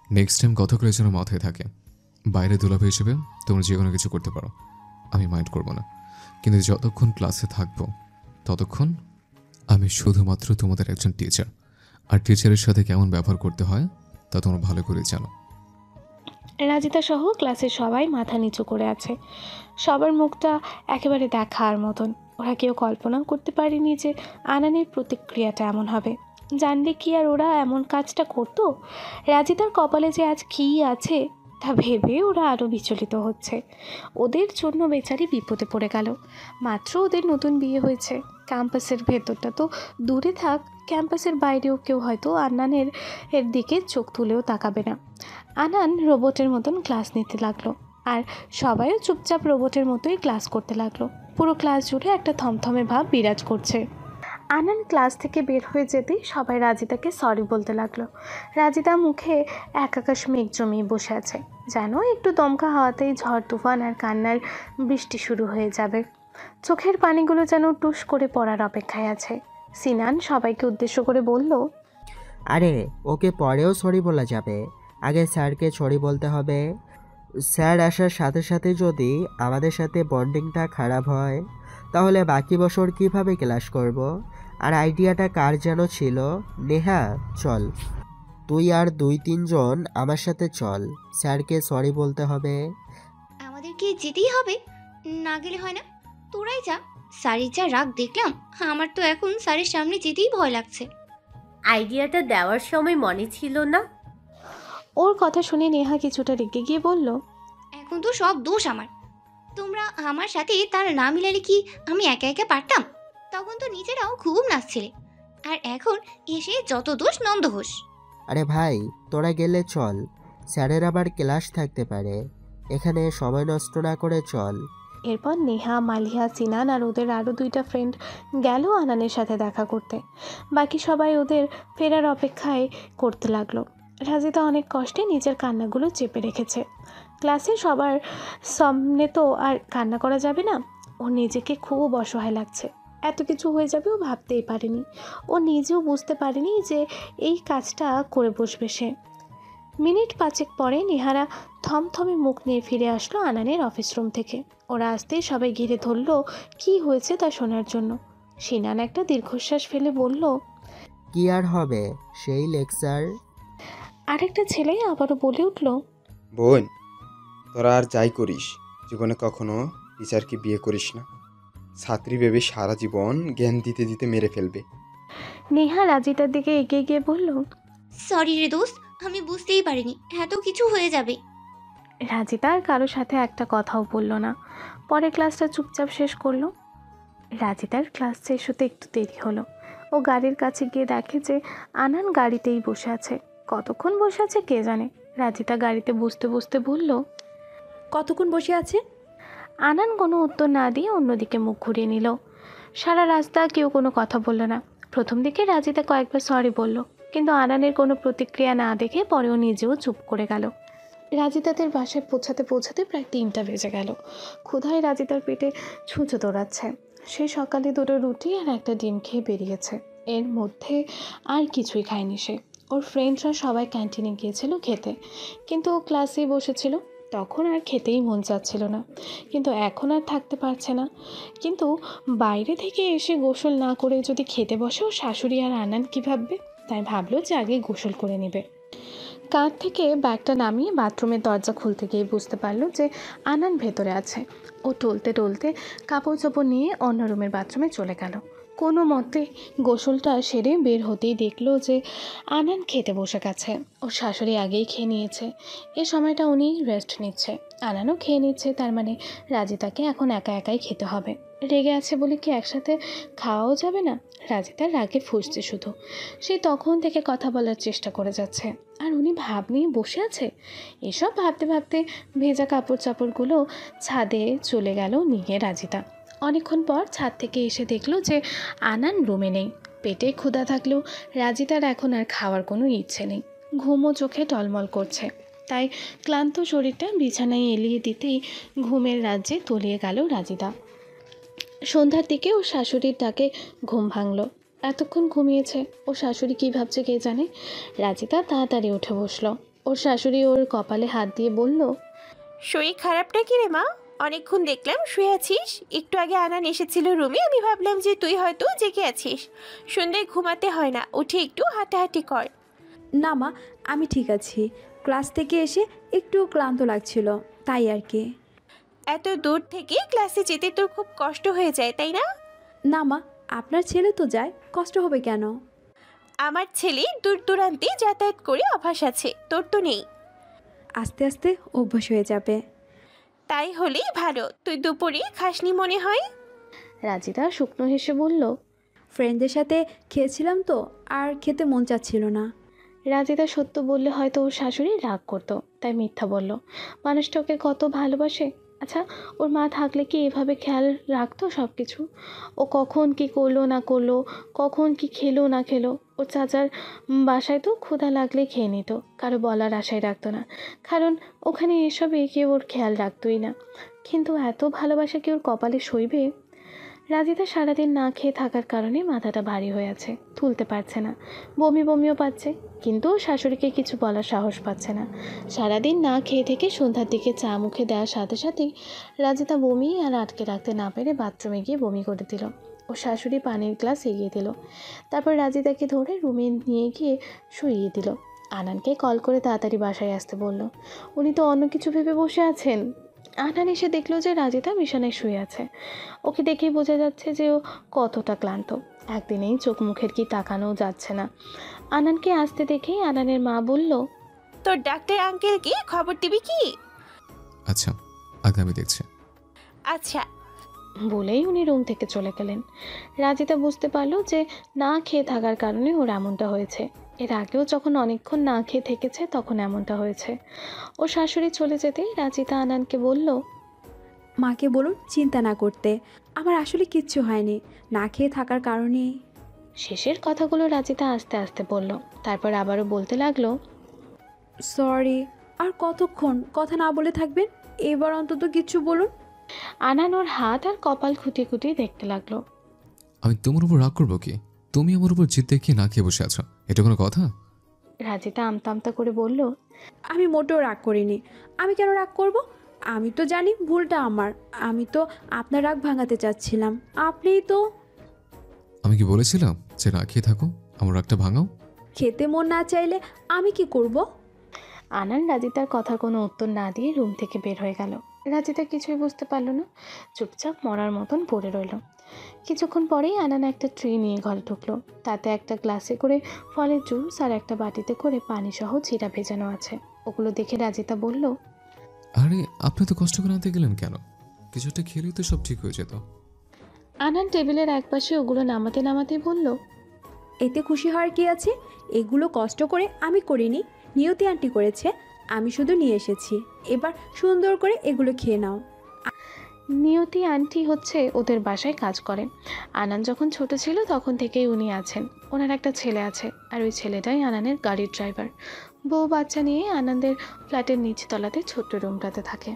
নেক্সট টাইম কথাগুলো যেন মাথায় থাকে। বাইরে দুলাভাই হিসেবে তোমরা যে কোনো কিছু করতে পারো, আমি মাইন্ড করবো না, কিন্তু যতক্ষণ ক্লাসে থাকবো ততক্ষণ আমি শুধুমাত্র তোমাদের একজন টিচার। আর টিচারের সাথে কেমন ব্যবহার করতে হয় তা তোমরা ভালো করে জানো। রাজিতা সহ ক্লাসের সবাই মাথা নিচু করে আছে। সবার মুখটা একেবারে দেখার মতন। ওরা কেউ কল্পনাও করতে পারেনি যে আনানের প্রতিক্রিয়াটা এমন হবে। জানলে কি আর ওরা এমন কাজটা করতো? রাজিতার কপালে যে আজ কী আছে তা ভেবে ওরা আরও বিচলিত হচ্ছে। ওদের জন্য বেচারি বিপদে পড়ে গেল। মাত্র ওদের নতুন বিয়ে হয়েছে। ক্যাম্পাসের ভেতরটা তো দূরে থাক, ক্যাম্পাসের বাইরেও কেউ হয়তো আনানের দিকে চোখ তুলেও তাকাবে না। আনান রোবটের মতন ক্লাস নিতে লাগলো, আর সবাইও চুপচাপ রোবটের মতোই ক্লাস করতে লাগলো। পুরো ক্লাস জুড়ে একটা থমথমে ভাব বিরাজ করছে। আনান ক্লাস থেকে বের হয়ে যেতেই সবাই রাজিতাকে সরি বলতে লাগলো। রাজিতা মুখে এক আকাশ মেঘ জমিয়ে বসে আছে, যেন একটু দমকা হাওয়াতেই ঝড় তুফান আর কান্নার বৃষ্টি শুরু হয়ে যাবে। চোখের পানিগুলো যেন টুস করে পড়ার অপেক্ষায় আছে। সিনান সবাইকে উদ্দেশ্য করে বলল, আরে ওকে পরেও সরি বলা যাবে, আগে স্যারকে সরি বলতে হবে। স্যার আসার সাথে সাথে যদি আমাদের সাথে বন্ডিংটা খারাপ হয় তাহলে বাকি বছর কিভাবে ক্লাস করব? আর আইডিয়াটা কার যেন ছিল? নেহা, চল তুই আর 2-3 জন আমার সাথে চল, স্যারকে সরি বলতে হবে। আমাদের কি যেতেই হবে? না গেলে হয় না? তোরাই যা। স্যারের যা রাগ দেখলাম, আমার তো এখন স্যারের সামনে যেতেই ভয় লাগছে। আইডিয়াটা দেওয়ার সময় মনে ছিল না? ওর কথা শুনে নেহা কিছুটা রেগে গিয়ে বলল, এখন তো সব দোষ আমার। তোমরা আমার সাথে তার না মিলালে কি আমি একা একা পারতাম? তখন তো নিজেরাও খুব নাচছিলে, আর এখন এসে যত দোষ নন্দ ঘোষ। আরে ভাই, তোরা গেলে চল, স্যারের আবার ক্লাস থাকতে পারে, এখানে সময় নষ্ট না করে চল। এরপর নেহা, মালিহা, সিনান আর ওদের আরও 2টা ফ্রেন্ড গেল আনানের সাথে দেখা করতে। বাকি সবাই ওদের ফেরার অপেক্ষায় করতে লাগলো। রাজিতা অনেক কষ্টে নিজের কান্নাগুলো চেপে রেখেছে। ক্লাসে সবার সামনে তো আর কান্না করা যাবে না। ও নিজেকে খুব অসহায় লাগছে। এত কিছু হয়ে যাবে ও ভাবতেই পারেনি। ও নিজেও বুঝতে পারেনি যে এই কাজটা করে বসবে সে। মিনিট 5 পরে নেহারা থমথমে মুখ নিয়ে ফিরে আসলো আনানের অফিস রুম থেকে। ওরা আসতেই সবাই ঘিরে ধরলো কি হয়েছে তা শোনার জন্য। সিনান একটা দীর্ঘশ্বাস ফেলে বলল, কি আর হবে, সেই লেকচার। আরেকটা ছেলে আবারও বলে উঠল, বোন, তোরা আর যাই করিস, জীবনে কখনো টিচারকে বিয়ে করিস না। ছাত্রী ভেবে সারা জীবন জ্ঞান দিতে দিতে মেরে ফেলবে। নেহা রাজিতার দিকে এগিয়ে গিয়ে বলল, সরি রে দোস্ত, আমি বুঝতেই পারিনি এত কিছু হয়ে যাবে। রাজিতা আর কারোর সাথে একটা কথাও বলল না। পরে ক্লাসটা চুপচাপ শেষ করলো। রাজিতার ক্লাস শেষ হতে একটু দেরি হলো। ও গাড়ির কাছে গিয়ে দেখে যে আনান গাড়িতেই বসে আছে। কতক্ষণ বসে আছে কে জানে। রাজিতা গাড়িতে বসতে বসতে বলল, কতক্ষণ বসে আছে? আনান কোনো উত্তর না দিয়ে অন্যদিকে মুখ ঘুরিয়ে নিল। সারা রাস্তা কেউ কোনো কথা বলল না। প্রথম দিকে রাজিতা কয়েকবার সরি বলল, কিন্তু আনানের কোনো প্রতিক্রিয়া না দেখে পরেও নিজেও চুপ করে গেল। রাজিতাদের বাসায় পৌঁছাতে প্রায় 3টা বেজে গেল। ক্ষুধায় রাজিতার পেটে ছুঁচো দৌড়াচ্ছে। সে সকালে 2টো রুটি আর একটা ডিম খেয়ে বেরিয়েছে। এর মধ্যে আর কিছুই খায়নি সে। ওর ফ্রেন্ডসরা সবাই ক্যান্টিনে গিয়েছিল খেতে, কিন্তু ও ক্লাসেই বসেছিল। তখন আর খেতেই মন চাচ্ছিল না, কিন্তু এখন আর থাকতে পারছে না। কিন্তু বাইরে থেকে এসে গোসল না করে যদি খেতে বসে, ও শাশুড়ি আর আনান কী ভাববে? তাই ভাবলো যে আগে গোসল করে নেবে। কাঁধ থেকে ব্যাগটা নামিয়ে বাথরুমের দরজা খুলতে গিয়ে বুঝতে পারলো যে আনান ভেতরে আছে। ও টলতে টলতে কাপড় চোপড় নিয়ে অন্য রুমের বাথরুমে চলে গেল। কোনো মতে গোসলটা সেরে বের হতেই দেখলো যে আনান খেতে বসে গেছে। ওর শাশুড়ি আগেই খেয়ে নিয়েছে। এ সময়টা উনি রেস্ট নিচ্ছে, আনানও খেয়ে নিচ্ছে। তার মানে রাজিতাকে এখন একা একাই খেতে হবে। রেগে আছে বলে কি একসাথে খাওয়াও যাবে না? রাজিতার রাগে ফুঁসছে শুধু। সে তখন থেকে কথা বলার চেষ্টা করে যাচ্ছে, আর উনি ভাব নিয়ে বসে আছে। এসব ভাবতে ভাবতে ভেজা কাপড় চাপড়গুলো ছাদে চলে গেল নিয়ে রাজিতা। অনেকক্ষণ পর ছাদ থেকে এসে দেখলো যে আনান রুমে নেই। পেটে ক্ষুধা থাকলেও রাজিতার এখন আর খাওয়ার কোনো ইচ্ছে নেই। ঘুমও চোখে টলমল করছে। তাই ক্লান্ত শরীরটা বিছানায় এলিয়ে দিতেই ঘুমের রাজ্যে তলিয়ে গেল রাজিতা। সন্ধ্যার দিকে ওর শাশুড়ির ডাকে ঘুম ভাঙল। এতক্ষণ ঘুমিয়েছে, ওর শাশুড়ি কী ভাবছে কে জানে। রাজিতা তাড়াতাড়ি উঠে বসলো। ওর শাশুড়ি ওর কপালে হাত দিয়ে বলল, শরীর খারাপটা কি রে মা? অনেকক্ষণ দেখলাম শুয়ে আছিস। একটু আগে আনান এসেছিল রুমে, আমি ভাবলাম যে তুই হয়তো জেগে আছিস। সন্ধ্যায় ঘুমাতে হয় না, উঠে একটু হাঁটাহাঁটি কর। না মা, আমি ঠিক আছি। ক্লাস থেকে এসে একটু ক্লান্ত লাগছিল, তাই আর কি। এত দূর থেকে ক্লাসে যেতে তোর খুব কষ্ট হয়ে যায়, তাই না? না মা, আপনার ছেলে তো যায়, কষ্ট হবে কেন? আমার ছেলে দূর দূরান্তে যাতায়াত করে অভ্যাস আছে, তোর তো নেই। আস্তে আস্তে অভ্যাস হয়ে যাবে। তাই হলেই ভালো। তুই দুপুরে খাসনি মনে হয়? রাজিতা শুকনো হেসে বলল, ফ্রেন্ডদের সাথে খেয়েছিলাম তো, আর খেতে মন চাচ্ছিল না। রাজিতা সত্য বললে হয়তো ওর শাশুড়ি রাগ করতো, তাই মিথ্যা বলল। মানুষটা ওকে কত ভালোবাসে। আচ্ছা, ওর মা থাকলে কি এভাবে খেয়াল রাখতো সব কিছু? ও কখন কি করলো না করলো, কখন কি খেলো না খেলো। ওর চাচার বাসায় তো ক্ষুধা লাগলে খেয়ে নিত, কারো বলার আশায় রাখতো না, কারণ ওখানে এসবে কেউ ওর খেয়াল রাখতোই না। কিন্তু এত ভালোবাসা কি ওর কপালে সইবে? রাজিতা সারাদিন না খেয়ে থাকার কারণে মাথাটা ভারী হয়ে আছে, তুলতে পারছে না। বমিও পাচ্ছে, কিন্তু শাশুড়িকে কিছু বলার সাহস পাচ্ছে না। সারাদিন না খেয়ে থেকে সন্ধ্যার দিকে চা মুখে দেওয়ার সাথে সাথেই রাজিতা বমি আর আটকে রাখতে না পেরে বাথরুমে গিয়ে বমি করে দিল। ওর শাশুড়ি পানির গ্লাস এগিয়ে দিল, তারপর রাজিতাকে ধরে রুমে নিয়ে গিয়ে শুইয়ে দিল। আনানকে কল করে তাড়াতাড়ি বাসায় আসতে বলল। উনি তো অন্য কিছু ভেবে বসে আছেন। আনান এসে দেখলো যে রাজিতা বিছানায় শুয়ে আছে। ওকে দেখেই বোঝা যাচ্ছে যে ও কতটা ক্লান্ত। একদিনেই চোখ মুখের কি তাকানো যাচ্ছে না। আনানকে আসতে দেখেই আনানের মা বলল, তোর ডাক্তার আঙ্কেল কি খবর দিবি কি? আচ্ছা, আগে আমি দেখছি। আচ্ছা বলেই উনি রুম থেকে চলে গেলেন। রাজিতা বুঝতে পারলো যে না খেয়ে থাকার কারণে ওর এমনটা হয়েছে। এর আগেও যখন অনেকক্ষণ না খেয়ে থেকেছে তখন এমনটা হয়েছে। ওর শাশুড়ি চলে যেতেই রাজিতা আনানকে বলল, মাকে বলুন চিন্তা না করতে, আমার আসলে কিচ্ছু হয়নি, না খেয়ে থাকার কারণেই। শেষের কথাগুলো রাজিতা আস্তে আস্তে বলল, তারপর আবারও বলতে লাগলো, সরি। আর কতক্ষণ কথা না বলে থাকবেন? এবার অন্তত কিছু বলুন। আনান ওর হাত আর কপাল খুঁটিয়ে খুঁটিয়ে দেখতে লাগলো। আমি তোমার উপর রাগ করবো কি? তুমি আমার উপর জিদ দেখিয়ে না খেয়ে বসে আছো, এটা কোনো কথা? রাজিতা আমতা আমতা করে বলল, আমি মোটেও রাগ করিনি। আমি কেন রাগ করব? আমি তো জানি ভুলটা আমার। আমি তো আপনার রাগ ভাঙাতে চাচ্ছিলাম, আপনিই তো। আমি কি বলেছিলাম যে না খেয়ে থাকো, আমার রাগটা ভাঙাও? খেতে মন না চাইলে আমি কি করব? আনান রাজিতার কথার কোনো উত্তর না দিয়ে রুম থেকে বের হয়ে গেল। রাজিতা কিছুই বুঝতে পারল না, চুপচাপ মরার মতন পড়ে রইল। কিছুক্ষণ পরেই আনান একটা ট্রে নিয়ে ঘরে ঢুকলো। তাতে একটা গ্লাসে করে ফলের জুস আর একটা বাটিতে করে পানি সহ চিড়া ভেজানো আছে। ওগুলো দেখে রাজিতা বলল, আরে আপনি তো কষ্ট করে আনতে গেলেন কেন? কিছুটা খেলেই তো সব ঠিক হয়ে যেত। আনান টেবিলের একপাশে ওগুলো নামাতে নামাতেই বলল, এতে খুশি হওয়ার কি আছে? এগুলো কষ্ট করে আমি করিনি, নিয়তি আন্টি করেছে, আমি শুধু নিয়ে এসেছি। এবার সুন্দর করে এগুলো খেয়ে নাও। নিয়তি আন্টি হচ্ছে ওদের বাসায় কাজ করে। আনান যখন ছোট ছিল তখন থেকেই উনি আছেন। ওনার একটা ছেলে আছে, আর ওই ছেলেটাই আনানের গাড়ির ড্রাইভার। বউ বাচ্চা নিয়ে আনন্দের ফ্ল্যাটের নিচতলাতে ছোট্ট রুমটাতে থাকে।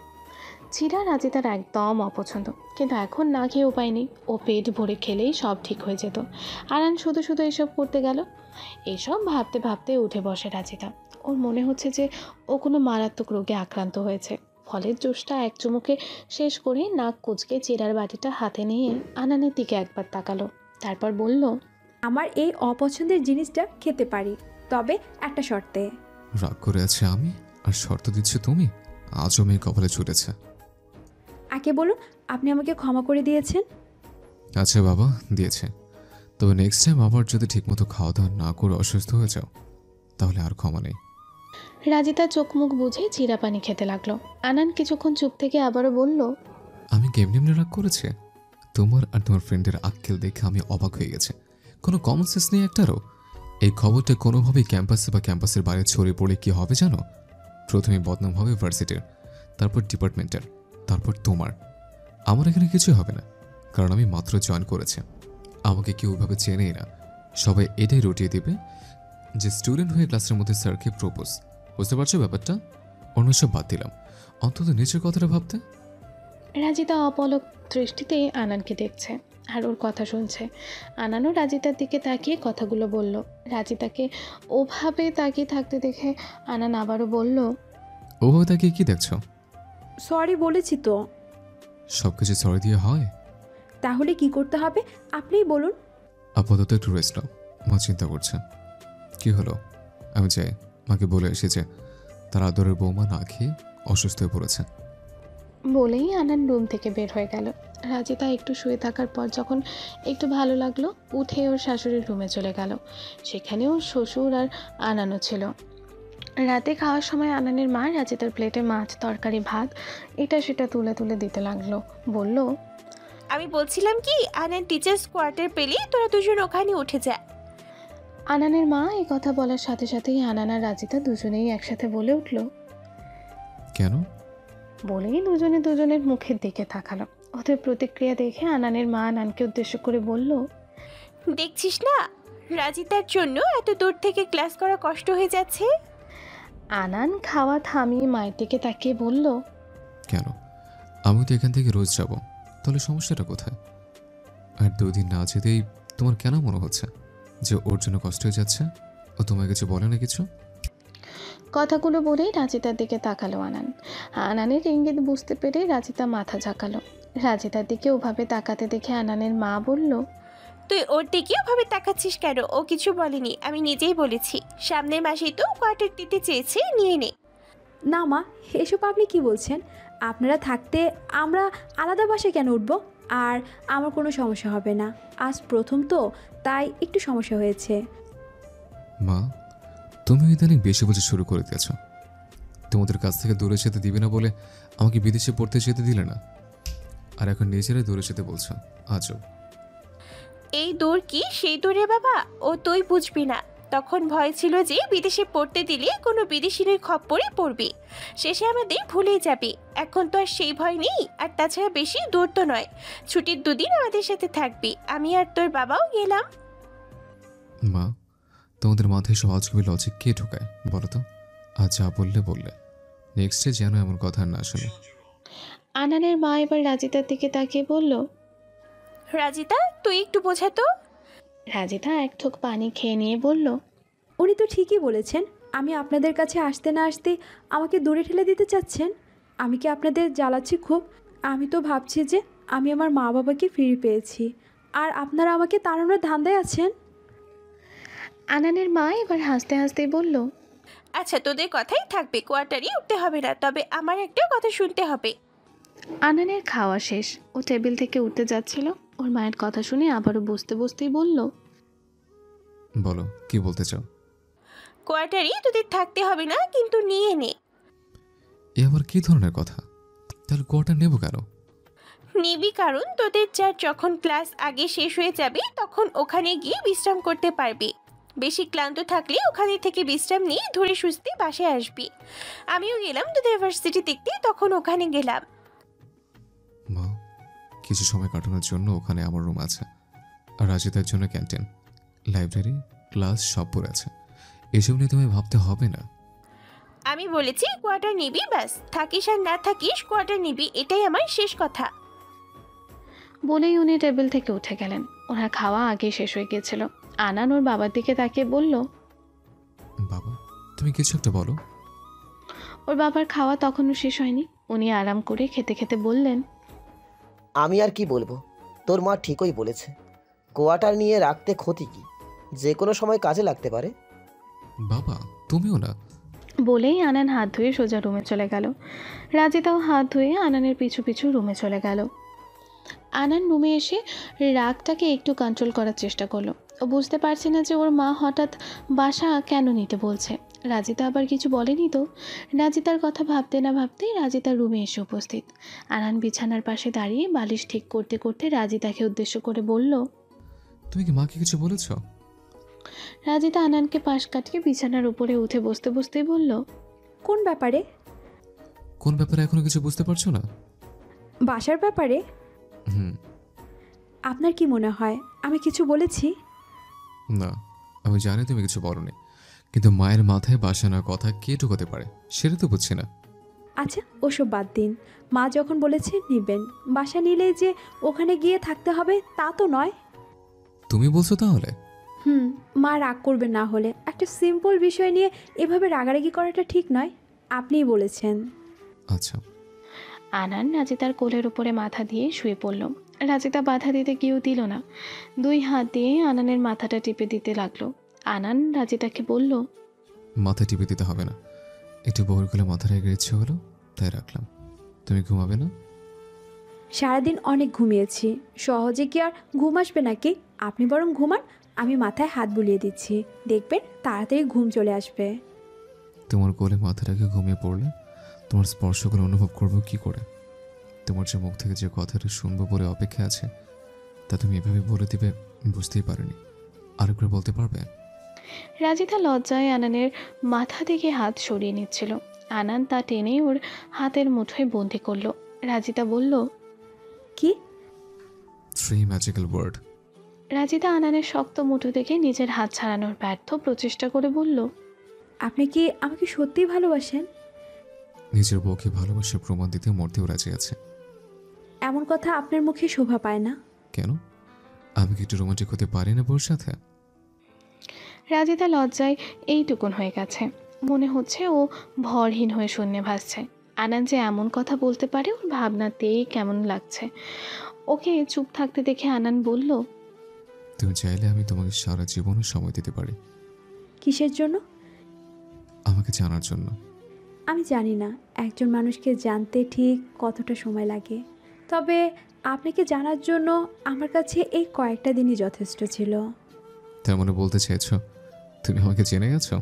চিরা রাজিতার একদম অপছন্দ, কিন্তু এখন না খেয়ে উপায় নেই। ও পেট ভরে খেলেই সব ঠিক হয়ে যেত। আনান শুধু শুধু এসব করতে গেল। এইসব ভাবতে ভাবতে উঠে বসে রাজিতা। ওর মনে হচ্ছে যে ও কোনো মারাত্মক রোগে আক্রান্ত হয়েছে। ফলের জুসটা এক চুমুকে শেষ করে নাক কুচকে চিরার বাটিটা হাতে নিয়ে আনানের দিকে একবার তাকালো, তারপর বলল, আমার এই অপছন্দের জিনিসটা খেতে পারি, তবে একটা শর্তে। রাগ করে আছে আমি, আর শর্ত দিচ্ছ তুমি? আজও মেয়ে কপালে ছুটেছে। আগে বলুন, আপনি আমাকে ক্ষমা করে দিয়েছেন। আচ্ছা বাবা, দিয়েছে। তবে নেক্সট টাইম আবার যদি ঠিকমতো খাওয়া দাওয়া না করে অসুস্থ হয়ে যাও, তাহলে আর ক্ষমা নেই। রাজিতা চোখ মুখ বুঝে চিরা পানি খেতে লাগলো। আনান কিছুক্ষণ চুপ থেকে আবারও বলল, আমি কেমনি এমনি রাগ করেছে? তোমার আর তোমার ফ্রেন্ডের আক্কেল দেখে আমি অবাক হয়ে গেছে। কোনো কমন সেন্স নেই একটারও। এই খবরটা কোনোভাবেই ক্যাম্পাসে বা ক্যাম্পাসের বাইরে ছড়িয়ে পড়লে কি হবে জানো? প্রথমে বদনাম হবে ভার্সিটির, তারপর ডিপার্টমেন্টের, তারপর তোমার। আমার এখানে কিছুই হবে না, কারণ আমি মাত্র জয়েন করেছি। আমাকে কেউ ওইভাবে চেনেই না। সবাই এটাই রটিয়ে দিবে যে স্টুডেন্ট হয়ে ক্লাসের মধ্যে স্যারকে প্রপোজ। বুঝতে পারছো ব্যাপারটা? অন্য সব বাদ দিলাম, অন্তত নিজের কথাটা ভাবতে। রাজিতা অপলক দৃষ্টিতে আনানকে দেখছে আর ওর কথা শুনছে। আনানও রাজিতার দিকে তাকিয়ে কথাগুলো বলল। রাজিতাকে ওভাবে তাকিয়ে থাকতে দেখে আনান আবারও বলল, ওভাবে তাকিয়ে কি দেখছো? সরি বলেছি তো। সব কিছু সরি দিয়ে হয়? তাহলে কি করতে হবে আপনিই বলুন। আপাতত একটু রেস্ট নাও, মা চিন্তা করছে। কি হলো? আমি চাই মাকে বলে এসেছে তার আদরের বৌমা না খেয়ে অসুস্থ হয়ে পড়েছে। বলেই আনান রুম থেকে বের হয়ে গেল। রাজিতা একটু শুয়ে থাকার পর যখন একটু ভালো লাগলো, উঠে ওর শাশুড়ির রুমে চলে গেল। সেখানেও শ্বশুর আর আনানও ছিল। রাতে খাওয়ার সময় আনানের মা রাজিতার প্লেটে মাছ, তরকারি, ভাত এটা সেটা তুলে তুলে দিতে লাগলো। বলল, আমি বলছিলাম কি, আনান টিচার্স কোয়ার্টার পেলে তোরা দুজন ওখানে উঠে যা। আনানের মা এই কথা বলার সাথে সাথেই আনান আর রাজিতা দুজনেই একসাথে বলে উঠল, কেন? বলেই দুজনে দুজনের মুখের দিকে তাকালো। ওদের প্রতিক্রিয়া দেখে আনানের মা আনানকে উদ্দেশ্য করে বলল, দেখছিস না রাজিতার জন্য এত দূর থেকে ক্লাস করা কষ্ট হয়ে যাচ্ছে। আনান খাওয়া থামিয়ে মায়ের দিকে তাকিয়ে বলল, কেন? আমি তো এখান থেকে রোজ যাব, তাহলে সমস্যাটা কোথায়? আর 2 দিন না যেতেই তোমার কেন মনে হচ্ছে যে ওর জন্য কষ্ট হয়ে যাচ্ছে? ও তোমায় কিছু বলে না কিছু? কথাগুলো বলেই রাজিতার দিকে তাকালো আনান। আনানের ইঙ্গিত বুঝতে পেরে রাজিতা মাথা ঝাঁকালো। রাজিতার দিকে ওভাবে তাকাতে দেখে আনানের মা বলল, তুই ওর দিকে ওভাবে তাকাচ্ছিস কেন? ও কিছু বলেনি, আমি নিজেই বলেছি। সামনের মাসেই তো কোয়ার্টার দিতে চেয়েছে, নিয়ে নে। না মা, এসব আপনি কি বলছেন? আপনারা থাকতে আমরা আলাদা বাসায় কেন উঠবো? আর আমার কোনো সমস্যা হবে না। আজ প্রথম তো, তাই একটু সমস্যা হয়েছে। মা, তুমি ইদানিং বেশি বোঝা শুরু করে দিয়েছ। তোমাদের কাছ থেকে দূরে যেতে দিবে না বলে আমাকে বিদেশে পড়তে যেতে দিলে না, আর এখন নিজেরাই দূরে যেতে বলছো। আজব। এই দূর কি সেই দূরে বাবা? ও তুই বুঝবি না। তখন ভয় ছিল যে বিদেশে পড়তে দিলে কোনো বিদেশিনীর খপ্পরে পড়বি, শেষে আমাদের ভুলেই যাবে। এখন তো আর সেই ভয় নেই। আর তাছাড়া বেশি দূর তো নয়, ছুটির 2 দিন আমাদের সাথে থাকবি। আমি আর তোর বাবাও গেলাম। মা, তোমাদের মাথায় সব আজগুবি লজিক কে ঢোকায় বলো তো? আজ যা বললে বললে, নেক্সটে যেন এমন কথা আর না শুনি। আনানের মা এবার রাজিতার দিকে তাকিয়ে বলল, রাজিতা, তুই একটু বোঝা তো। রাজিতা এক ঠোক পানি খেয়ে নিয়ে বলল, উনি তো ঠিকই বলেছেন। আমি আপনাদের কাছে আসতে না আসতে আমাকে দূরে ঠেলে দিতে চাচ্ছেন। আমি কি আপনাদের জ্বালাচ্ছি খুব? আমি তো ভাবছি যে আমি আমার মা বাবাকে ফিরে পেয়েছি, আর আপনারা আমাকে তাড়ানোর ধান্দায় আছেন। আনানের মা এবার হাসতে হাসতেই বলল, আচ্ছা, তোদের কথাই থাকবে, কোয়ার্টারই উঠতে হবে না, তবে আমার একটা কথা শুনতে হবে। আনানের খাওয়া শেষ, ও টেবিল থেকে উঠতে যাচ্ছিল। ওর মায়ের কথা শুনে আবারও বসতে বসতেই বলল, বলো, কি বলতে চাও? কোয়ার্টারই তোদের থাকতে হবে না, কিন্তু নিয়ে নে। এ আবার কি ধরনের কথা? তাহলে কোয়ার্টার নেব কেন? নিবি কারণ তোদের যার যখন ক্লাস আগে শেষ হয়ে যাবে তখন ওখানে গিয়ে বিশ্রাম করতে পারবি। বেশি ক্লান্ত থাকলে ওখানে থেকে বিশ্রাম নিয়ে ধরে সুস্থে বাসায় আসবি। আমিও গেলাম তোদের ইউনিভার্সিটি দেখতে, তখন ওখানে গেলাম। মা, কিছু সময় কাটানোর জন্য ওখানে আমার রুম আছে, আর রাজিতার জন্য ক্যান্টিন, লাইব্রেরি, ক্লাস সব পড়ে আছে। এসব নিয়ে তুমি ভাবতে হবে না। আমি বলেছি কোয়ার্টার নিবি, ব্যাস। থাকিস আর না থাকিস কোয়ার্টার নিবি, এটাই আমার শেষ কথা। বলেই উনি টেবিল থেকে উঠে গেলেন। ওনার খাওয়া আগে শেষ হয়ে গিয়েছিল। আনান ওর বাবার দিকে তাকিয়ে বলল, বাবা, তুমি কিছু একটা বলো। ওর বাবার খাওয়া তখনও শেষ হয়নি। উনি আরাম করে খেতে খেতে বললেন, আমি আর কি বলবো, তোর মা ঠিকই বলেছে। কোয়ার্টার নিয়ে রাখতে ক্ষতি কি? যে কোনো সময় কাজে লাগতে পারে। বাবা, তুমিও না। বলেই আনান হাত ধুয়ে সোজা রুমে চলে গেল। রাজিতাও হাত ধুয়ে আনানের পিছু পিছু রুমে চলে গেল। আনান রুমে এসে রাগটাকে একটু কন্ট্রোল করার চেষ্টা করলো। ও বুঝতে পারছে না যে ওর মা হঠাৎ বাসা কেন নিতে বলছে। রাজিতা আবার কিছু বলেনি তো। রাজিতার কথা ভাবতে না ভাবতেই রাজিতার রুমে এসে উপস্থিত। আনান বিছানার পাশে দাঁড়িয়ে বালিশ ঠিক করতে করতে রাজিতাকে উদ্দেশ্য করে বলল, তুমি কি মাকে কিছু বলেছ? রাজিতা আনানকে পাশ কাটিয়ে বিছানার উপরে উঠে বসতে বসতেই বলল, কোন ব্যাপারে? কোন ব্যাপারে এখনো কিছু বুঝতে পারছো না? বাসার ব্যাপারে? হুম। আপনার কি মনে হয় আমি কিছু বলেছি? না, আমি জানি তুমি কিছু বলোনি, কিন্তু মায়ের মাথায় বাসা নেওয়ার কথা কে ঢোকাতে পারে সেটা তো বুঝছি না। আচ্ছা, ওসব বাদ দিন। মা যখন বলেছে নেবেন, বাসা নিলেই যে ওখানে গিয়ে থাকতে হবে তা তো নয়। তুমি বলছো তাহলে? মা রাগ করবেন না হলে। একটা সিম্পল বিষয় নিয়ে এভাবে রাগারাগি করাটা ঠিক নয়। আপনিই বলেছেন। আচ্ছা। আনান রাজিতার কোলের উপরে মাথা দিয়ে শুয়ে পড়ল। রাজিতা বাধা দিতে গিয়েও দিল না। 2 হাত দিয়ে আনানের মাথাটা টিপে দিতে লাগলো। আনান রাজিতাকে বলল, মাথা টিপে দিতে হবে না, একটু বউর কোলে মাথা রেখে ইচ্ছে হলো তাই রাখলাম। তুমি ঘুমাবে না? সারাদিন অনেক ঘুমিয়েছি, সহজে কি আর ঘুম আসবে নাকি? আপনি বরং ঘুমান, আমি মাথায় হাত বুলিয়ে দিচ্ছি, দেখবেন তাড়াতাড়ি ঘুম চলে আসবে। তোমার কোলে মাথা রেখে ঘুমিয়ে পড়লে তোমার স্পর্শগুলো অনুভব করবো কি করে? তোমার যে মুখ থেকে যে কথাটা শুনবো বলে অপেক্ষা আছে তা তুমি এভাবে বলে দিবে বুঝতেই পারিনি। আরেকবার বলতে পারবে? রাজিতা লজ্জায় আনানের মাথা থেকে হাত সরিয়ে নিচ্ছিল। আনান তা টেনে ওর হাতের মুঠোয় বন্দি করলো। রাজিতা বলল, কি? 3 ম্যাজিক্যাল ওয়ার্ড। রাজিতা আনানের শক্ত মুঠো থেকে নিজের হাত ছাড়ানোর ব্যর্থ প্রচেষ্টা করে বলল, আপনি কি আমাকে সত্যিই ভালোবাসেন? নিজের বউকে ভালোবাসার প্রমাণ দিতে মরতেও রাজি আছে। এমন কথা আপনার মুখে শোভা পায় না। কেন? আমি কি একটু রোমান্টিক হতে পারি না বউর সাথে? রাজিতা লজ্জায় এইটুকুন হয়ে গেছে। মনে হচ্ছে ও ভরহীন হয়ে শূন্যে ভাসছে। আনান যে এমন কথা বলতে পারে ওর ভাবনাতেই কেমন লাগছে। ওকে চুপ থাকতে দেখে আনান বলল, তুমি চাইলে আমি তোমাকে সারা জীবনও সময় দিতে পারি। কিসের জন্য? আমাকে জানার জন্য। আমি জানি না একজন মানুষকে জানতে ঠিক কতটা সময় লাগে, তবে আপনাকে জানার জন্য আমার কাছে এই কয়েকটা দিনই যথেষ্ট ছিল। তার মানে বলতে চাইছো তুমি আমাকে জেনে গেছো?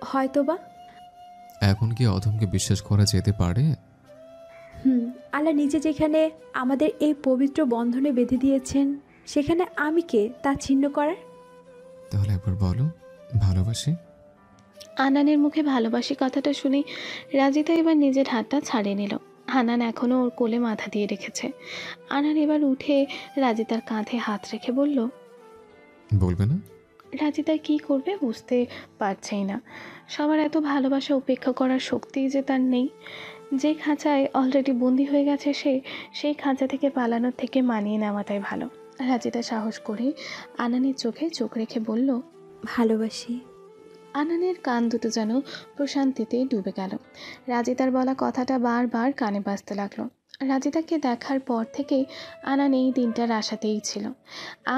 হয়তোবা। এখন কি অধমকে বিশ্বাস করা যেতে পারে? আল্লাহ নিজে যেখানে আমাদের এই পবিত্র বন্ধনে বেঁধে দিয়েছেন, সেখানে আমি কে তা ছিন্ন করার? তাহলে একবার বলো ভালোবাসি। আনানের মুখে ভালোবাসি কথাটা শুনে রাজিতা এবার নিজের হাতটা ছাড়িয়ে নিল। আনান এখনও ওর কোলে মাথা দিয়ে রেখেছে। আনান এবার উঠে রাজিতার কাঁধে হাত রেখে বলল, বলবে না? রাজিতা কি করবে বুঝতে পারছেই না। সবার এত ভালোবাসা উপেক্ষা করার শক্তিই যে তার নেই। যে খাঁচায় অলরেডি বন্দি হয়ে গেছে সে, সেই খাঁচা থেকে পালানোর থেকে মানিয়ে নেওয়াটাই ভালো। রাজিতা সাহস করে আনানের চোখে চোখ রেখে বলল, ভালোবাসি। আনানের কান দুটো যেন প্রশান্তিতে ডুবে গেল। রাজিতার বলা কথাটা বারবার কানে বাজতে লাগলো। রাজিতাকে দেখার পর থেকে আনান এই দিনটার আশাতেই ছিল।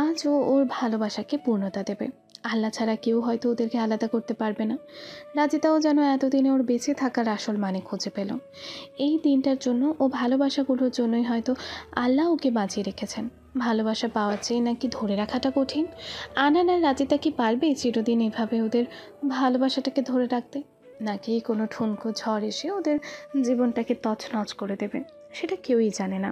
আজ ও ওর ভালোবাসাকে পূর্ণতা দেবে। আল্লাহ ছাড়া কেউ হয়তো ওদেরকে আলাদা করতে পারবে না। রাজিতাও যেন এতদিনে ওর বেঁচে থাকার আসল মানে খুঁজে পেল। এই দিনটার জন্য ও ভালোবাসাগুলোর জন্যই হয়তো আল্লাহ ওকে বাঁচিয়ে রেখেছেন। ভালোবাসা পাওয়ার চেয়ে নাকি ধরে রাখাটা কঠিন। আনান আর রাজিতা কি পারবে চিরদিন এভাবে ওদের ভালোবাসাটাকে ধরে রাখতে, নাকি কোনো ঠুনকো ঝড় এসে ওদের জীবনটাকে তছনছ করে দেবে? সেটা কেউই জানে না।